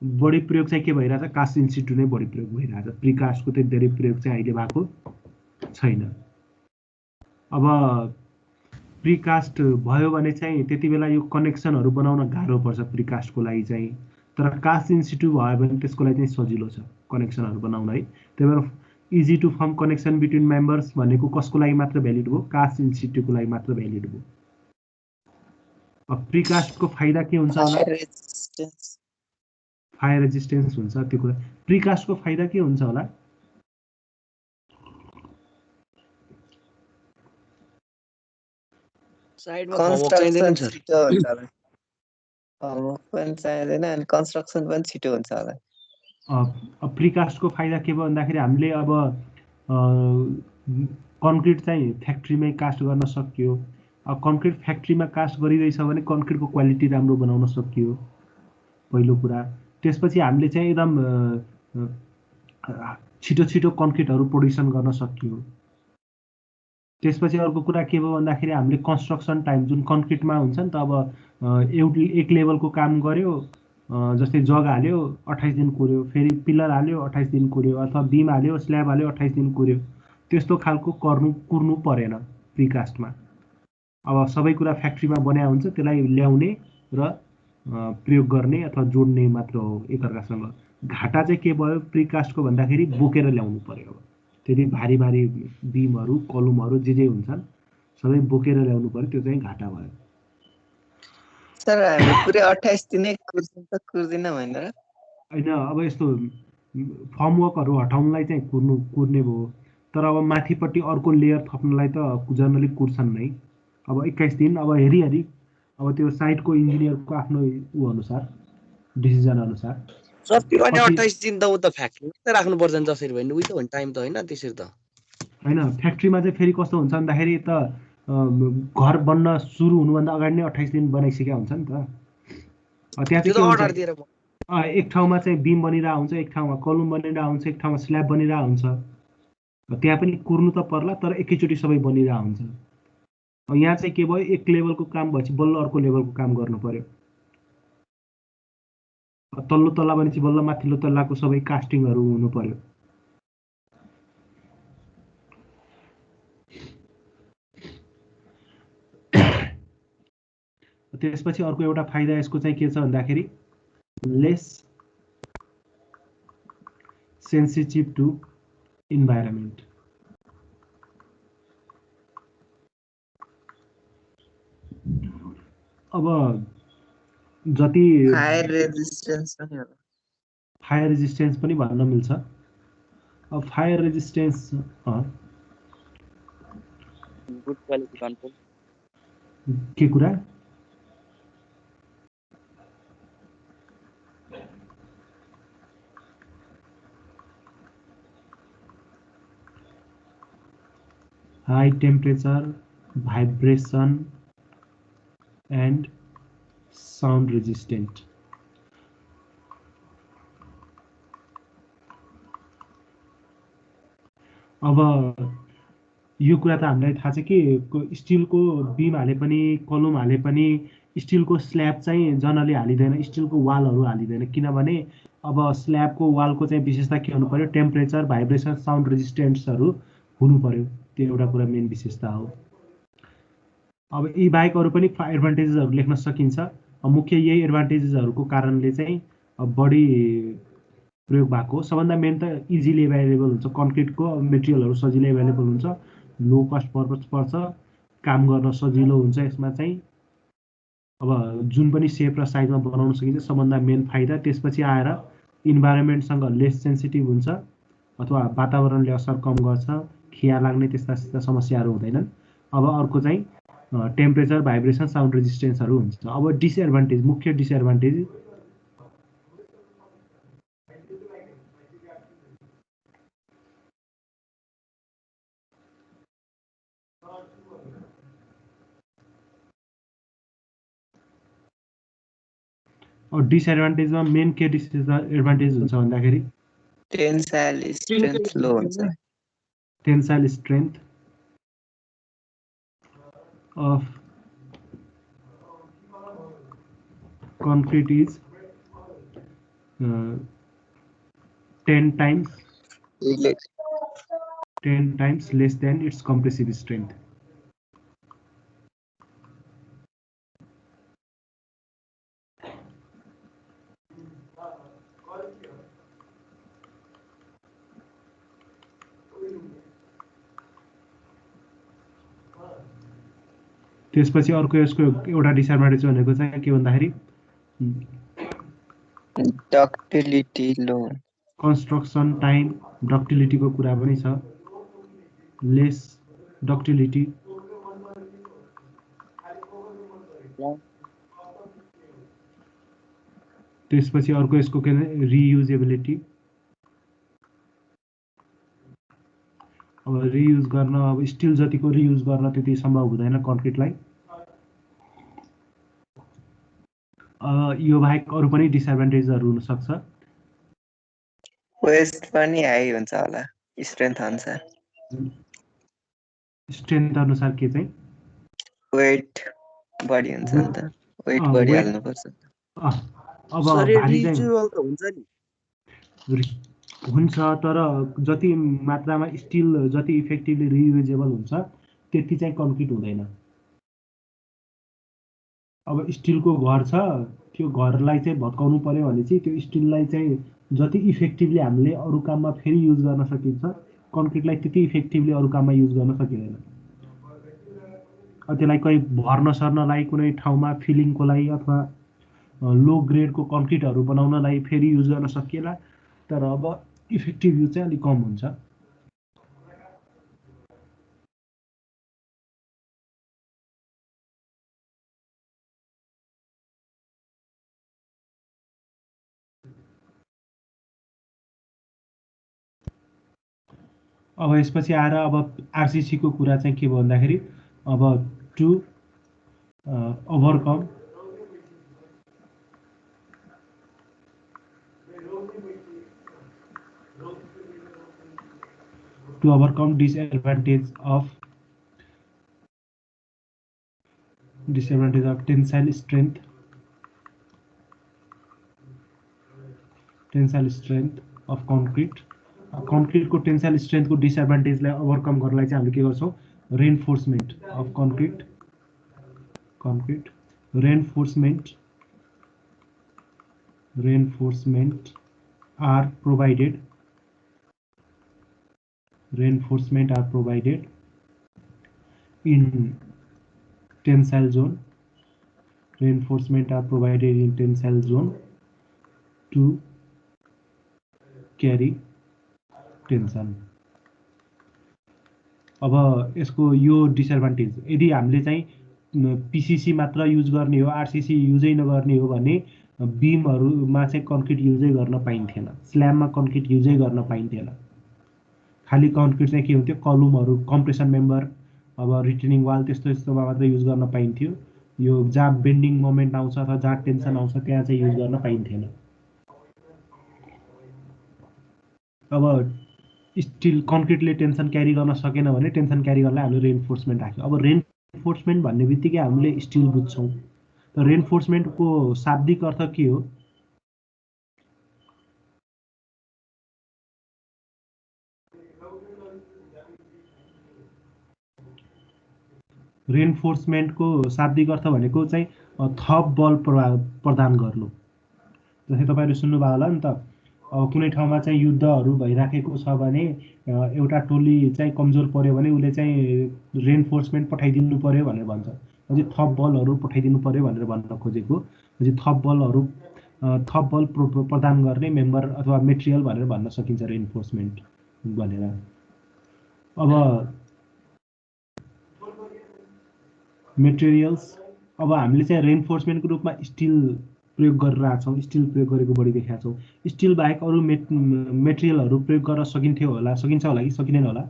बढी प्रयोग चाहिँ के भइरहेछ, कास्ट इन्स्टिट्युट नै बढी प्रयोग भइरहेछ। प्रिकास्टको त्यति धेरै प्रयोग चाहिँ अहिले भएको छैन। अब प्रिकास्ट भयो भने चाहिँ त्यति बेला यो कनेक्सनहरू बनाउन गाह्रो पर्छ प्रिकास्टको लागि चाहिँ। तर कास्ट इन्स्टिट्युट भयो भने त्यसको लागि चाहिँ सजिलो छ कनेक्सनहरू बनाउन है। त्यही भएर easy to form connection between members भनेको कसको लागि मात्र भ्यालिड भयो, कास्ट इन्स्टिट्युटको लागि मात्र भ्यालिड भयो। अब प्रिकास्टको फाइदा के हुन्छ होला? फायर रेजिस्टेन्स हुन्छ त्यो कुरा। प्रिकास्टको फाइदा के हुन्छ होला? कन्स्ट्रक्सन छिटो हुन्छ होला, पनि चाहिँदैन अनि कन्स्ट्रक्सन पनि छिटो हुन्छ होला। प्रिकास्टको फाइदा के भयो भन्दाखेरि हामीले अब कङ्क्रिट चाहिँ फ्याक्ट्रीमै कास्ट गर्न सकियो। अब कङ्क्रिट फ्याक्ट्रीमा कास्ट गरिँदैछ भने कङ्क्रिटको क्वालिटी राम्रो बनाउन सकियो, पहिलो कुरा। त्यसपछि हामीले चाहिँ एकदम छिटो छिटो कङ्क्रिटहरू प्रोडक्सन गर्न सकियो। त्यसपछि अर्को कुरा के भयो भन्दाखेरि हामीले कन्स्ट्रक्सन टाइम जुन कङ्क्रिटमा हुन्छ नि त, अब एक लेभलको काम गर्यो, जस्तै जग हाल्यो 28 दिन कुर्यो, फेरि पिलर हाल्यो 28 दिन कुर्यो, अथवा बिम हाल्यो स्ल्याब हाल्यो 28 दिन कुर्यो, त्यस्तो खालको कुर्नु परेन प्रिकास्टमा। अब सबै कुरा फ्याक्ट्रीमा बनाए हुन्छ, त्यसलाई ल्याउने र प्रयोग गर्ने अथवा जोड्ने मात्र हो एकअर्कासँग। घाटा चाहिँ के भयो प्रिकास्टको भन्दाखेरि बोकेर ल्याउनु पर्यो। अब त्यति भारी भारी बिमहरू कलुमहरू जे हुन्छन् सबै बोकेर ल्याउनु पर्यो, त्यो चाहिँ घाटा भयो। सर हामी पुरै 28 दिनै कुर्दिन भनेर होइन, अब यस्तो फर्मवर्कहरू हटाउनलाई चाहिँ कुर्ने भयो। तर अब माथिपट्टि अर्को लेयर थप्नलाई त जनरली कुर्छन् नै। अब 21 दिन अब हेरी अब त्यो साइटको इन्जिनियरको आफ्नो अनुसार डिसिजन अनुसार। जति पनि कति 28 दिन त उ त फ्याक्ट्रीमा त राख्नुपर्छ नि जसरी भयो नि उही त हो नि टाइम त होइन त्यसरी त होइन फ्याक्ट्रीमा चाहिँ फेरि कस्तो हुन्छ भन्दाखेरि त घर बन्न सुरु हुनुभन्दा अगाडि नै 28 दिन बनाइसकेका हुन्छ नि त त्यहाँ त्यो चाहिँ के त हुन्छ अर्डर दिएर एक ठाउँमा चाहिँ बिम बनिरहेको हुन्छ एक ठाउँमा कलम बनिरहेको हुन्छ एक ठाउँमा स्ल्याब बनिरहेको हुन्छ त्यहाँ पनि कुर्नु त पर्ला तर एकैचोटि सबै बनिरहेको हुन्छ यहाँ चाहिँ के भयो एक लेभलको काम भएपछि बल्ल अर्को लेभलको काम गर्नु पर्यो तल्लो तल्ला भनेपछि बल्ल माथिल्लो तल्लाको सबै कास्टिङहरू हुनु पर्यो त्यसपछि अर्को एउटा फाइदा यसको चाहिँ के छ भन्दाखेरि लेस सेन्सिटिभ टु इन्भाइरोमेन्ट अब जति फायर रेजिस्टेन्स पनि होला फायर रेजिस्टेन्स पनि भन्न मिल्छ अब fire resistance good quality control के कुरा high temperature, vibration and sound resistant. अब यो कुरा त हामीलाई थाहा छ कि स्टिलको बिम हाले पनि कलम हाले पनि स्टिलको स्ल्याब चाहिँ जनरली हालिँदैन स्टिलको वालहरू हालिँदैन किनभने अब स्ल्याबको वालको चाहिँ विशेषता के हुनु पर्यो टेम्परेचर भाइब्रेसन साउन्ड रेजिस्टेन्सहरू हुनु पर्यो त्यो एउटा कुरा मेन विशेषता हो अब यी बाहेक अरू पनि एडभान्टेजेसहरू लेख्न सकिन्छ मुख्य यही एडभान्टेजेसहरूको कारणले चाहिँ बढी प्रयोग भएको हो सबभन्दा मेन त इजिली एभाइलेबल हुन्छ कन्क्रिटको मेटेरियलहरू सजिलै एभाइलेबल हुन्छ लो कस्ट पर्पज पर्छ काम गर्न सजिलो हुन्छ यसमा चाहिँ अब जुन पनि सेप र साइजमा बनाउन सकिन्छ सबभन्दा मेन फाइदा त्यसपछि आएर इन्भाइरोमेन्टसँग लेस सेन्सिटिभ हुन्छ अथवा वातावरणले असर कम गर्छ खिया लाग्ने त्यस्ता समस्याहरू हुँदैनन् अब अर्को चाहिँ टेम्परेचर भाइब्रेसन साउन्ड रेजिस्टेन्सहरू हुन्छ अब डिसएडभान्टेज मुख्य डिसएडभान्टेज और डिसएडभान्टेजमा मेन के डिसएडभान्टेज हुन्छ भन्दाखेरि टेन्साइल स्ट्रेन्थ लो हुन्छ tensile strength of concrete is 10 times less than its compressive strength. त्यसपछि अर्को यसको एउटा डिसएडभान्टेज भनेको चाहिँ के भन्दाखेरि डक्टिलिटी लो कन्स्ट्रक्सन टाइम डक्टिलिटीको कुरा पनि छ लेस डक्टिलिटी त्यसपछि अर्को यसको के रियुजेबिलिटी अब रियुज गर्न अब स्टिल जतिको रियुज गर्न त्यति सम्भव हुँदैन कन्क्रिटलाई यो बाहेक अरू पनि डिसएडभान्टेजहरू हुन सक्छ वेस्ट पनि हाई हुन्छ होला स्ट्रेन्थ अनुसार स्ट्रेन्थ अनुसार के चाहिँ वेट बढी हुन्छ नि त वेट बढी हाल्नुपर्छ अब भारी चाहिँ हुन्छ तर जति मात्रामा स्टिल जति इफेक्टिभली रियुजेबल हुन्छ त्यति चाहिँ कन्क्रिट हुँदैन अब स्टिलको घर छ त्यो घरलाई चाहिँ भत्काउनु पर्यो भने चाहिँ त्यो स्टिललाई चाहिँ जति इफेक्टिभली हामीले अरू काममा फेरि युज गर्न सकिन्छ कन्क्रिटलाई त्यति इफेक्टिभली अरू काममा युज गर्न सकिँदैन त्यसलाई कहीँ भर्न सर्नलाई कुनै ठाउँमा फिलिङको लागि अथवा लो ग्रेडको कन्क्रिटहरू बनाउनलाई फेरि युज गर्न सकिएला तर अब इफेक्टिभ युज चाहिँ अलिक कम हुन्छ अब यसपछि आएर अब आरसिसी को कुरा चाहिँ के भन्दाखेरि अब to overcome disadvantage of tensile strength of concrete. Concrete को टेन्साइल स्ट्रेन्थ को डिसएडभान्टेजलाई ओभरकम गर्नलाई चाहिँ हामीले के गर्छौं reinforcement of concrete reinforcement are provided in tensile zone. Reinforcement are provided in tensile zone to carry tension. अब यसको यो डिसएडभान्टेज यदि हामीले चाहिँ पीसीसी मात्र युज गर्ने हो आरसीसी युजै नगर्ने हो भने बीमहरुमा चाहिँ कन्क्रिट युजै गर्न पाइन्थेन स्ल्याबमा कन्क्रिट युजै गर्न पाइन्थेन खाली कन्क्रिट चाहिँ के हुन्थ्यो कलुमहरु कम्प्रेसन मेम्बर अब रिटेनिङ वाल त्यस्तोमा मात्र युज गर्न पाइन्थ्यो यो जहाँ बेन्डिङ मोमेन्ट आउँछ अथवा जहाँ टेन्सन आउँछ त्यहाँ चाहिँ युज गर्न पाइन्थेन अब स्टिल कन्क्रिटले टेन्सन क्यारी गर्न सकेन भने टेन्सन क्यारी गर्नलाई हामीले रेनफोर्समेन्ट राख्यो अब रेनफोर्समेन्ट भन्ने बित्तिकै हामीले स्टिल बुझ्छौं त रेनफोर्समेन्टको शाब्दिक अर्थ के हो रेनफोर्समेन्टको शाब्दिक अर्थ भनेको चाहिँ थप बल प्रदान गर्नु जस्तै तपाईहरुले सुन्नुभयो होला नि त अब कुनै ठाउँमा चाहिँ युद्धहरु भइराखेको छ भने एउटा टोली चाहिँ कमजोर पर्यो भने उले चाहिँ रेनफोर्समेन्ट पठाइदिनु पर्यो भनेर भन्छ अझै थप बलहरु पठाइदिनु पर्यो भनेर भन्न खोजेको अझै थप बल प्रदान गर्ने मेम्बर अथवा मेटेरियल भनेर भन्न सकिन्छ रेनफोर्समेन्ट भनेर अब मेटेरियल्स अब हामीले चाहिँ रेनफोर्समेन्टको रूपमा स्टिल प्रयोग गरिरहेका छौं स्टिल प्रयोग गरेको बढी देखेका छौं स्टिल बाहेक अरु मेटेरियलहरु प्रयोग गर्न सकिन्छ होला कि सकिदैन होला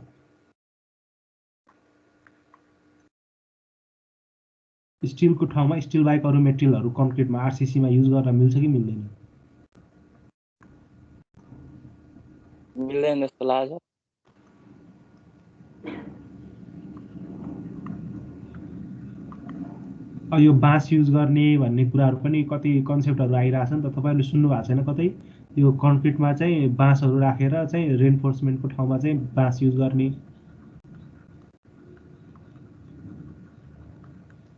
स्टिलको ठाउँमा स्टिल बाहेक अरु मेटेरियलहरु कन्क्रिटमा आरसीसी मा युज गर्न मिल्छ कि मिल्दैन मिल्दैन जस्तो लाग्छ यो बाँस युज गर्ने भन्ने कुराहरु पनि कति कन्सेप्टहरु आइराछन् त तपाईहरुले सुन्नु भएको छैन कतै यो कन्क्रिटमा चाहिँ बाँसहरु राखेर चाहिँ रेनफोर्समेन्टको ठाउँमा चाहिँ बाँस युज गर्ने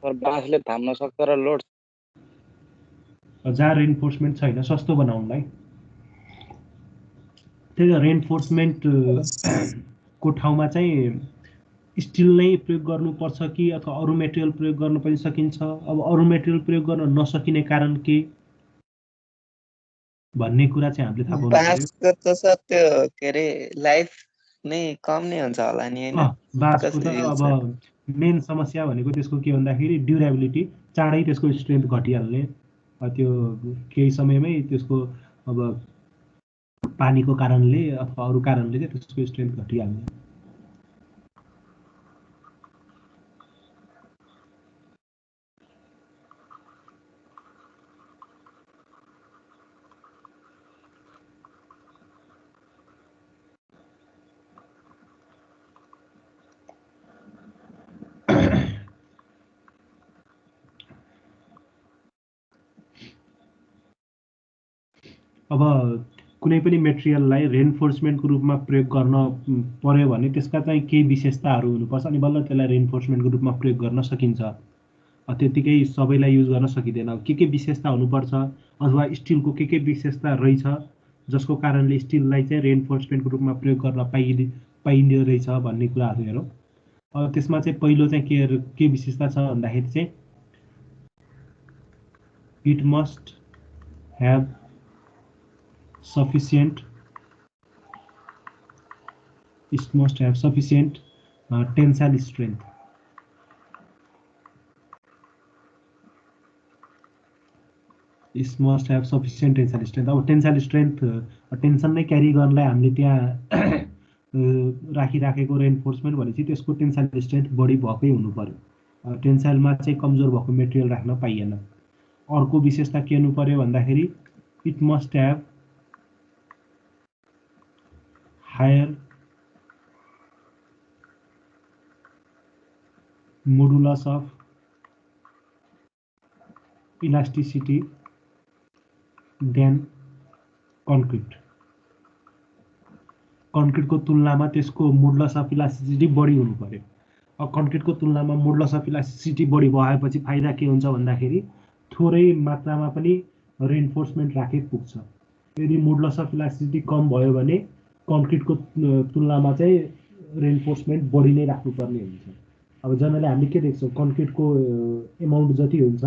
तर बाँसले थाम्न सक्छ र लोड जहाँ रेनफोर्समेन्ट छैन सस्तो बनाउनलाई त्यही रेनफोर्समेन्ट को ठाउँमा चाहिँ स्टिल नै प्रयोग गर्नुपर्छ कि अथवा अरु मेटेरियल प्रयोग गर्न पनि सकिन्छ अब अरु मेटेरियल प्रयोग गर्न नसकिने कारण के भन्ने कुरा चाहिँ हामीले थाहा पाउनु पर्यो बाँसको त सर त्यो के रे लाइफ नै कम नै हुन्छ होला नि हैन बाँसको त अब मेन समस्या भनेको त्यसको के भन्दाखेरि ड्युरेबिलिटी चाँडै त्यसको स्ट्रेन्थ घटिहाल्ने त्यो केही समयमै त्यसको अब पानीको कारणले अथवा अरु कारणले चाहिँ त्यसको स्ट्रेन्थ घटिहाल्ने अब कुनै पनि मेटेरियललाई रेनफोर्समेन्टको रूपमा प्रयोग गर्न पर्यो भने त्यसका चाहिँ केही विशेषताहरु हुनुपर्छ अनि बल्ल त्यसलाई रेनफोर्समेन्टको रूपमा प्रयोग गर्न सकिन्छ त्यतिकै सबैलाई युज गर्न सकिदैन के विशेषता हुनुपर्छ अथवा स्टिलको के विशेषता रहेछ जसको कारणले स्टिललाई चाहिँ रेनफोर्समेन्टको रूपमा प्रयोग गर्न पाइँदो रहेछ भन्ने कुराहरु हेरौं अब त्यसमा चाहिँ पहिलो चाहिँ के विशेषता छ भन्दाखेरि चाहिँ it must have sufficient tensile strength अब टेन्साइल स्ट्रेन्थ टेन्सन नै क्यारी गर्नलाई हामीले त्यहाँ राखिराखेको रेन्फोर्समेन्ट भनेपछि त्यसको टेन्साइल स्ट्रेन्थ बढी भएकै हुनु पर्यो। टेन्साइलमा चाहिँ कमजोर भएको मेटेरियल राख्न पाइएन। अर्को विशेषता के हुनु पर्यो भन्दाखेरि it must have higher modulus of elasticity than concrete. कन्क्रिटको तुलनामा त्यसको मोडुलस अफ इलास्टिसिटी बढी हुनु पर्यो। अब कन्क्रिटको तुलनामा मोडुलस अफ इलास्टिसिटी बढी भएपछि फाइदा के हुन्छ भन्दाखेरि थोरै मात्रामा पनि रेन्फोर्समेन्ट राखे पुग्छ। यदि मोडुलस अफ इलास्टिसिटी कम भयो भने कन्क्रिटको तुलनामा चाहिँ रेन्फोर्समेन्ट बढी नै राख्नुपर्ने हुन्छ। अब जनरली हामीले के देख्छौँ, कन्क्रिटको एमाउन्ट जति हुन्छ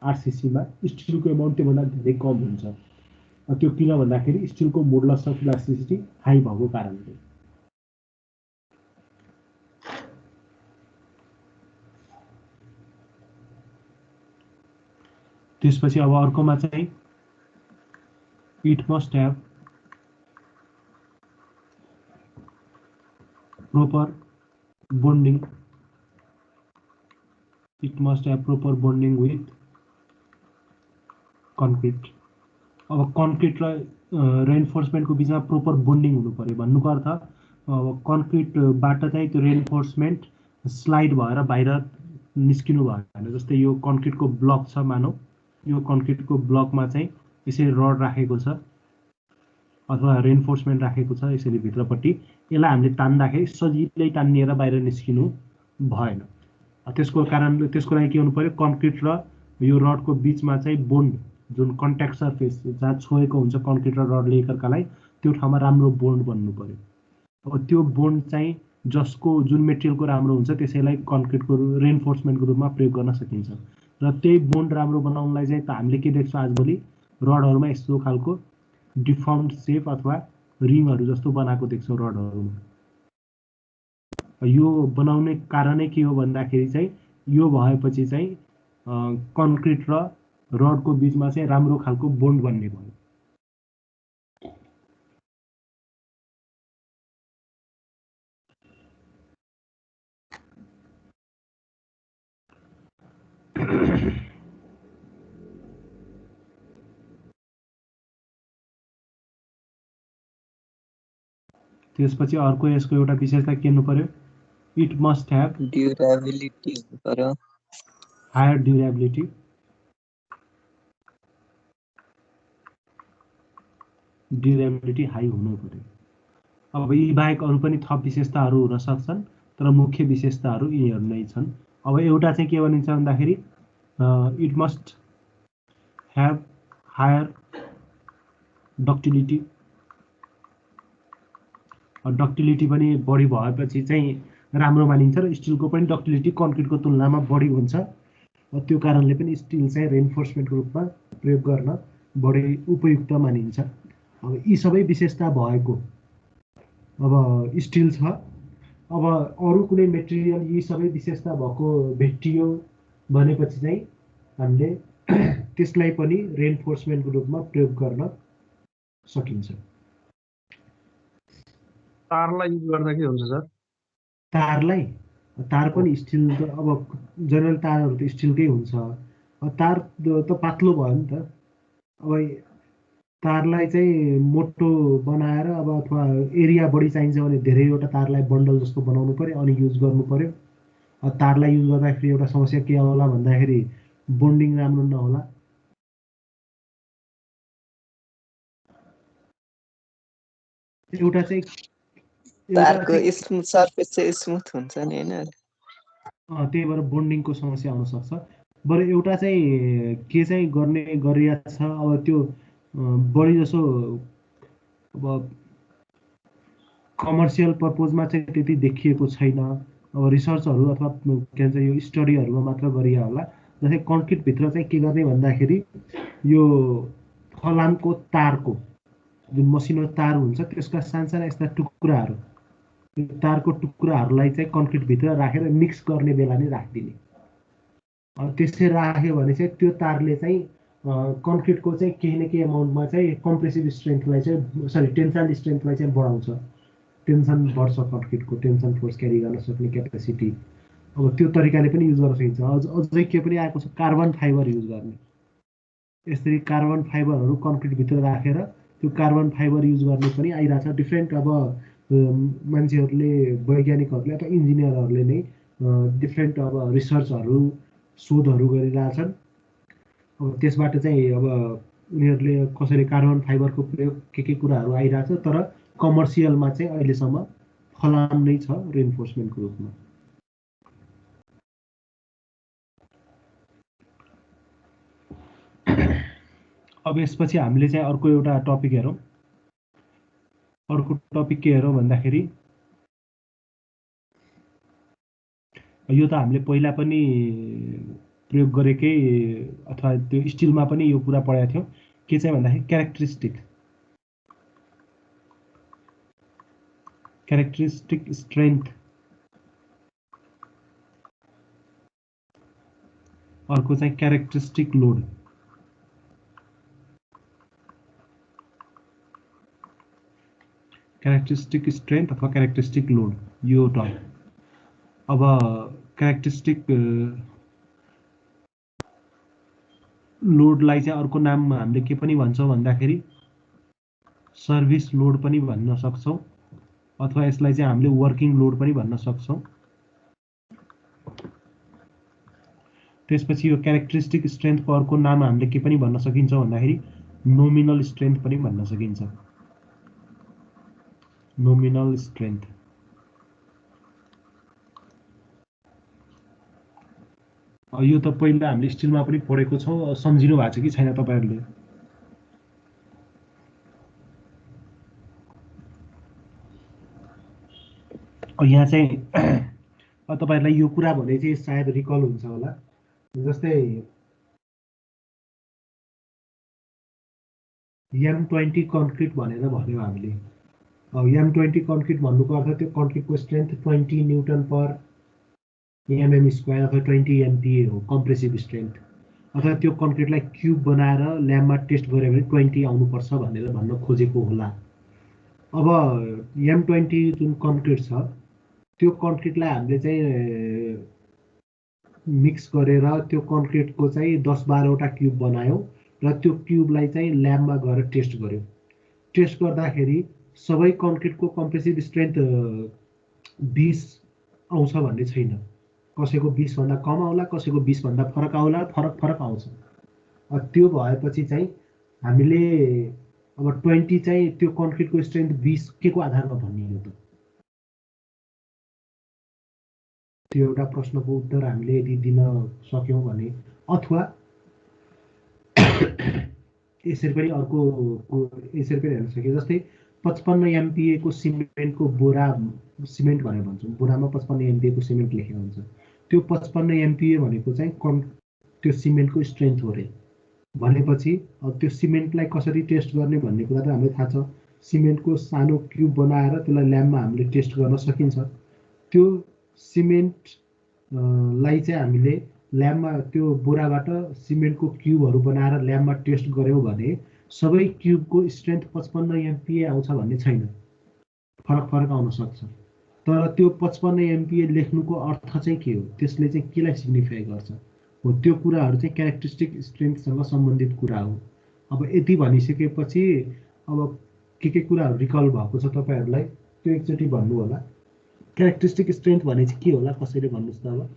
आरसिसीमा, स्टिलको एमाउन्ट त्योभन्दा धेरै कम हुन्छ। त्यो किन भन्दाखेरि स्टिलको मोडुलस अफ इलास्टिसिटी हाई भएको कारणले। त्यसपछि अब अर्कोमा चाहिँ it must have proper bonding. It must have proper bonding with concrete. अब कन्क्रिट र रेन्फोर्समेन्टको बिचमा प्रोपर बोन्डिङ हुनु पर्यो। भन्नुको अर्थ अब कन्क्रिटबाट चाहिँ त्यो रेन्फोर्समेन्ट स्लाइड भएर बाहिर निस्किनु भएन। जस्तै यो कन्क्रिटको ब्लक छ, मानौ यो कन्क्रिटको ब्लकमा चाहिँ यसरी रड राखेको छ अथवा रेन्फोर्समेन्ट राखेको छ यसरी भित्रपट्टि, यसलाई हामीले तान्दाखेरि सजिलै तानिएर बाहिर निस्किनु भएन। त्यसको लागि के हुनु पर्यो, कन्क्रिट र यो रडको बिचमा चाहिँ बोन्ड, जुन कन्ट्याक्ट सर्फेस जहाँ छोएको हुन्छ कन्क्रिट र रडले एकअर्कालाई, त्यो ठाउँमा राम्रो बोन्ड बन्नु पर्यो। अब त्यो बोन्ड चाहिँ जसको जुन मेटेरियलको राम्रो हुन्छ त्यसैलाई कन्क्रिटको रेन्फोर्समेन्टको रूपमा प्रयोग गर्न सकिन्छ। र त्यही बोन्ड राम्रो बनाउनलाई चाहिँ हामीले के देख्छौँ आजभोलि, रडहरूमा यस्तो खालको डिफर्म्ड सेप अथवा रिङहरू जस्तो बनाएको देख्छौँ रडहरूमा। यो बनाउने कारणै के हो भन्दाखेरि चाहिँ यो भएपछि चाहिँ कन्क्रिट र रडको बिचमा चाहिँ राम्रो खालको बोन्ड बन्ने भयो। त्यसपछि अर्को यसको एउटा विशेषता के हुनु पर्यो, इट मस्ट ह्याभ ड्युरेबिलिटी पर्यो, हायर ड्युरेबिलिटी। ड्युरेबिलिटी हाई हुनु पर्यो। अब यी बाहेक अरू पनि थप विशेषताहरू हुन सक्छन्, तर मुख्य विशेषताहरू यिनीहरू नै छन्। अब एउटा चाहिँ के भनिन्छ भन्दाखेरि it must have higher ductility. Ductility पनि बढी भएपछि चाहिँ राम्रो मानिन्छ र स्टिलको पनि डक्टिलिटी कन्क्रिटको तुलनामा बढी हुन्छ। त्यो कारणले पनि स्टिल चाहिँ रेन्फोर्समेन्टको रूपमा प्रयोग गर्न बढी उपयुक्त मानिन्छ। अब यी सबै विशेषता भएको अब स्टिल छ। अब अरू कुनै मेटेरियल यी सबै विशेषता भएको भेटियो भनेपछि चाहिँ हामीले त्यसलाई पनि रेन्फोर्समेन्टको रूपमा प्रयोग गर्न सकिन्छ। तारलाई युज गर्दा के हुन्छ सर? तार पनि स्टिल त, अब जनरल तारहरू त स्टिलकै हुन्छ। तार त पातलो भयो नि त। अब तारलाई चाहिँ मोटो बनाएर अब अथवा एरिया बढी चाहिन्छ भने धेरैवटा तारलाई बन्डल जस्तो बनाउनु पर्यो अनि युज गर्नु पर्यो। तारलाई युज गर्दाखेरि एउटा समस्या के होला भन्दाखेरि बोन्डिङ राम्रो नहोला। एउटा चाहिँ तारको सर्फेस चाहिँ स्मुथ हुन्छ नि हैन, त्यही भएर बोन्डिङको समस्या आउन सक्छ। बरु एउटा चाहिँ के चाहिँ गर्ने गरिएको छ, अब त्यो बढी जसो अब कमर्सियल पर्पजमा चाहिँ त्यति देखिएको छैन। अब रिसर्चहरू अथवा के भन्छ यो स्टडीहरूमा मात्र गरिया होला। जस्तै कन्क्रिटभित्र चाहिँ के गर्ने भन्दाखेरि यो फलामको तारको जुन मसिनो तार हुन्छ त्यसका सानसाना यस्ता टुक्राहरू, त्यो तारको टुक्राहरूलाई चाहिँ कन्क्रिटभित्र राखेर मिक्स गर्ने बेला नै राखिदिने। त्यसै राख्यो भने चाहिँ त्यो तारले चाहिँ कन्क्रिटको चाहिँ केही न केही एमाउन्टमा चाहिँ कम्प्रेसिभ स्ट्रेन्थलाई चाहिँ टेन्साइल स्ट्रेन्थलाई चाहिँ बढाउँछ। टेन्सन बढ्छ कन्क्रिटको, टेन्सन फोर्स क्यारी गर्न सक्ने क्यापेसिटी। अब त्यो तरिकाले पनि युज गर्न सकिन्छ। अझै के पनि आएको छ, कार्बन फाइबर युज गर्ने। यसरी कार्बन फाइबरहरू कन्क्रिटभित्र राखेर त्यो कार्बन फाइबर युज गर्ने पनि आइरहेछ। डिफ्रेन्ट अब मान्छेहरूले, वैज्ञानिकहरूले अथवा इन्जिनियरहरूले नै डिफ्रेन्ट अब रिसर्चहरू, शोधहरू गरिरहेछन्। अब त्यसबाट चाहिँ अब उनीहरूले कसरी कार्बन फाइबरको प्रयोग के कुराहरू आइरहेछ, तर कमर्सियलमा चाहिँ अहिलेसम्म फलाम नै छ रेइन्फोर्समेन्टको रूपमा। अब यसपछि हामीले चाहिँ अर्को एउटा टपिक हेरौँ। अर्को टपिक के हेरौँ भन्दाखेरि, यो त हामीले पहिला पनि प्रयोग गरेकै अथवा त्यो स्टिलमा पनि यो कुरा पढाएको थियौँ। के चाहिँ भन्दाखेरि क्यारेक्टरिस्टिक स्ट्रेन्थ, अर्को चाहिँ क्यारेक्टरिस्टिक लोड। क्यारेक्टरिस्टिक स्ट्रेन्थ अथवा क्यारेक्टरिस्टिक लोड, यो टर्म। अब क्यारेक्टरिस्टिक लोडलाई चाहिँ अर्को नाममा हामीले के पनि भन्छौँ भन्दाखेरि सर्भिस लोड पनि भन्न सक्छौँ, अथवा यसलाई चाहिँ हामीले वर्किङ लोड पनि भन्न सक्छौँ। त्यसपछि यो क्यारेक्टरिस्टिक स्ट्रेन्थको अर्को नाम हामीले के पनि भन्न सकिन्छ भन्दाखेरि नोमिनल स्ट्रेन्थ पनि भन्न सकिन्छ। Nominal strength. यो त पहिला हामीले स्टिलमा पनि पढेको छौँ, सम्झिनु भएको छ कि छैन तपाईँहरूले? यहाँ चाहिँ तपाईँहरूलाई यो कुरा भने चाहिँ सायद रिकल हुन्छ होला। जस्तै M20 कन्क्रिट भनेर भन्यो हामीले। M20 कन्क्रिट भन्नुको अर्थ त्यो कन्क्रिटको strength 20 newton per mm square अथवा 20 MPa हो, कम्प्रेसिभ स्ट्रेन्थ। अथवा त्यो कन्क्रिटलाई क्युब बनाएर ल्याबमा टेस्ट गऱ्यो भने 20 आउनुपर्छ भनेर भन्न खोजेको होला। अब M20 जुन कन्क्रिट छ, त्यो कन्क्रिटलाई हामीले चाहिँ मिक्स गरेर त्यो कन्क्रिटको चाहिँ 10-12वटा क्युब बनायौँ र त्यो क्युबलाई चाहिँ ल्याबमा गएर टेस्ट गऱ्यौँ। टेस्ट गर्दाखेरि सबै कन्क्रिटको कम्प्रेसिभ स्ट्रेन्थ 20 आउँछ भन्ने छैन। कसैको 20 भन्दा कम आउला, कसैको 20 भन्दा फरक आउला, फरक आउँछ। त्यो भएपछि चाहिँ हामीले अब 20 चाहिँ त्यो कन्क्रिटको स्ट्रेन्थ 20 के को आधारमा भनियो त? त्यो एउटा प्रश्नको उत्तर हामीले यदि दिन सक्यौँ भने, अथवा यसरी पनि हेर्न सकियो। जस्तै 55 MPa को सिमेन्टको बोरा, सिमेन्ट भनेर भन्छौँ, बोरामा 55 MPa को सिमेन्ट लेखेको हुन्छ। त्यो 55 MPa भनेको चाहिँ त्यो सिमेन्टको स्ट्रेन्थ हो रे। भनेपछि अब त्यो सिमेन्टलाई कसरी टेस्ट गर्ने भन्ने कुरा त हामीलाई थाहा छ। सिमेन्टको सानो क्युब बनाएर त्यसलाई ल्याबमा हामीले टेस्ट गर्न सकिन्छ। त्यो सिमेन्टलाई चाहिँ हामीले ल्याबमा त्यो बोराबाट सिमेन्टको क्युबहरू बनाएर ल्याबमा टेस्ट गऱ्यौँ भने सबै क्युबको स्ट्रेन्थ 55 MPa आउँछ भन्ने छैन, फरक आउन सक्छ। तर त्यो 55 MPa लेख्नुको अर्थ चाहिँ के हो, त्यसले चाहिँ केलाई सिग्निफाई गर्छ हो, त्यो कुराहरू चाहिँ क्यारेक्टरिस्टिक स्ट्रेन्थसँग सम्बन्धित कुरा हो। अब यति भनिसकेपछि अब के कुराहरू रिकल भएको छ तपाईँहरूलाई त्यो एकचोटि भन्नु होला। क्यारेक्टरिस्टिक स्ट्रेन्थ भने चाहिँ के होला, कसैले भन्नुहोस् त अब।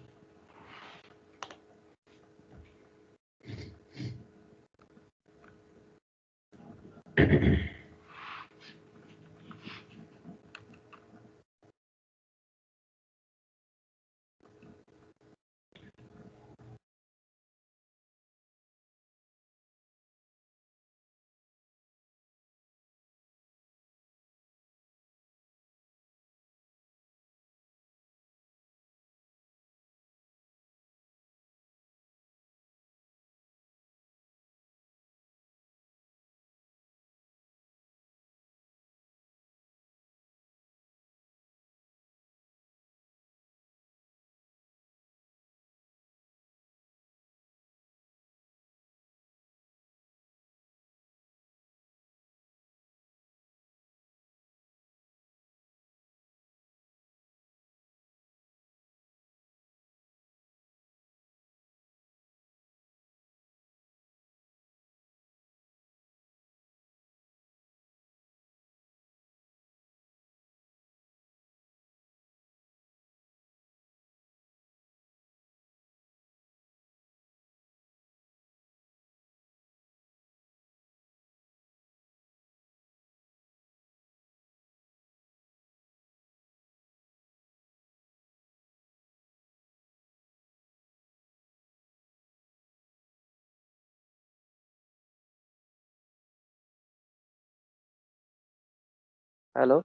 हेलो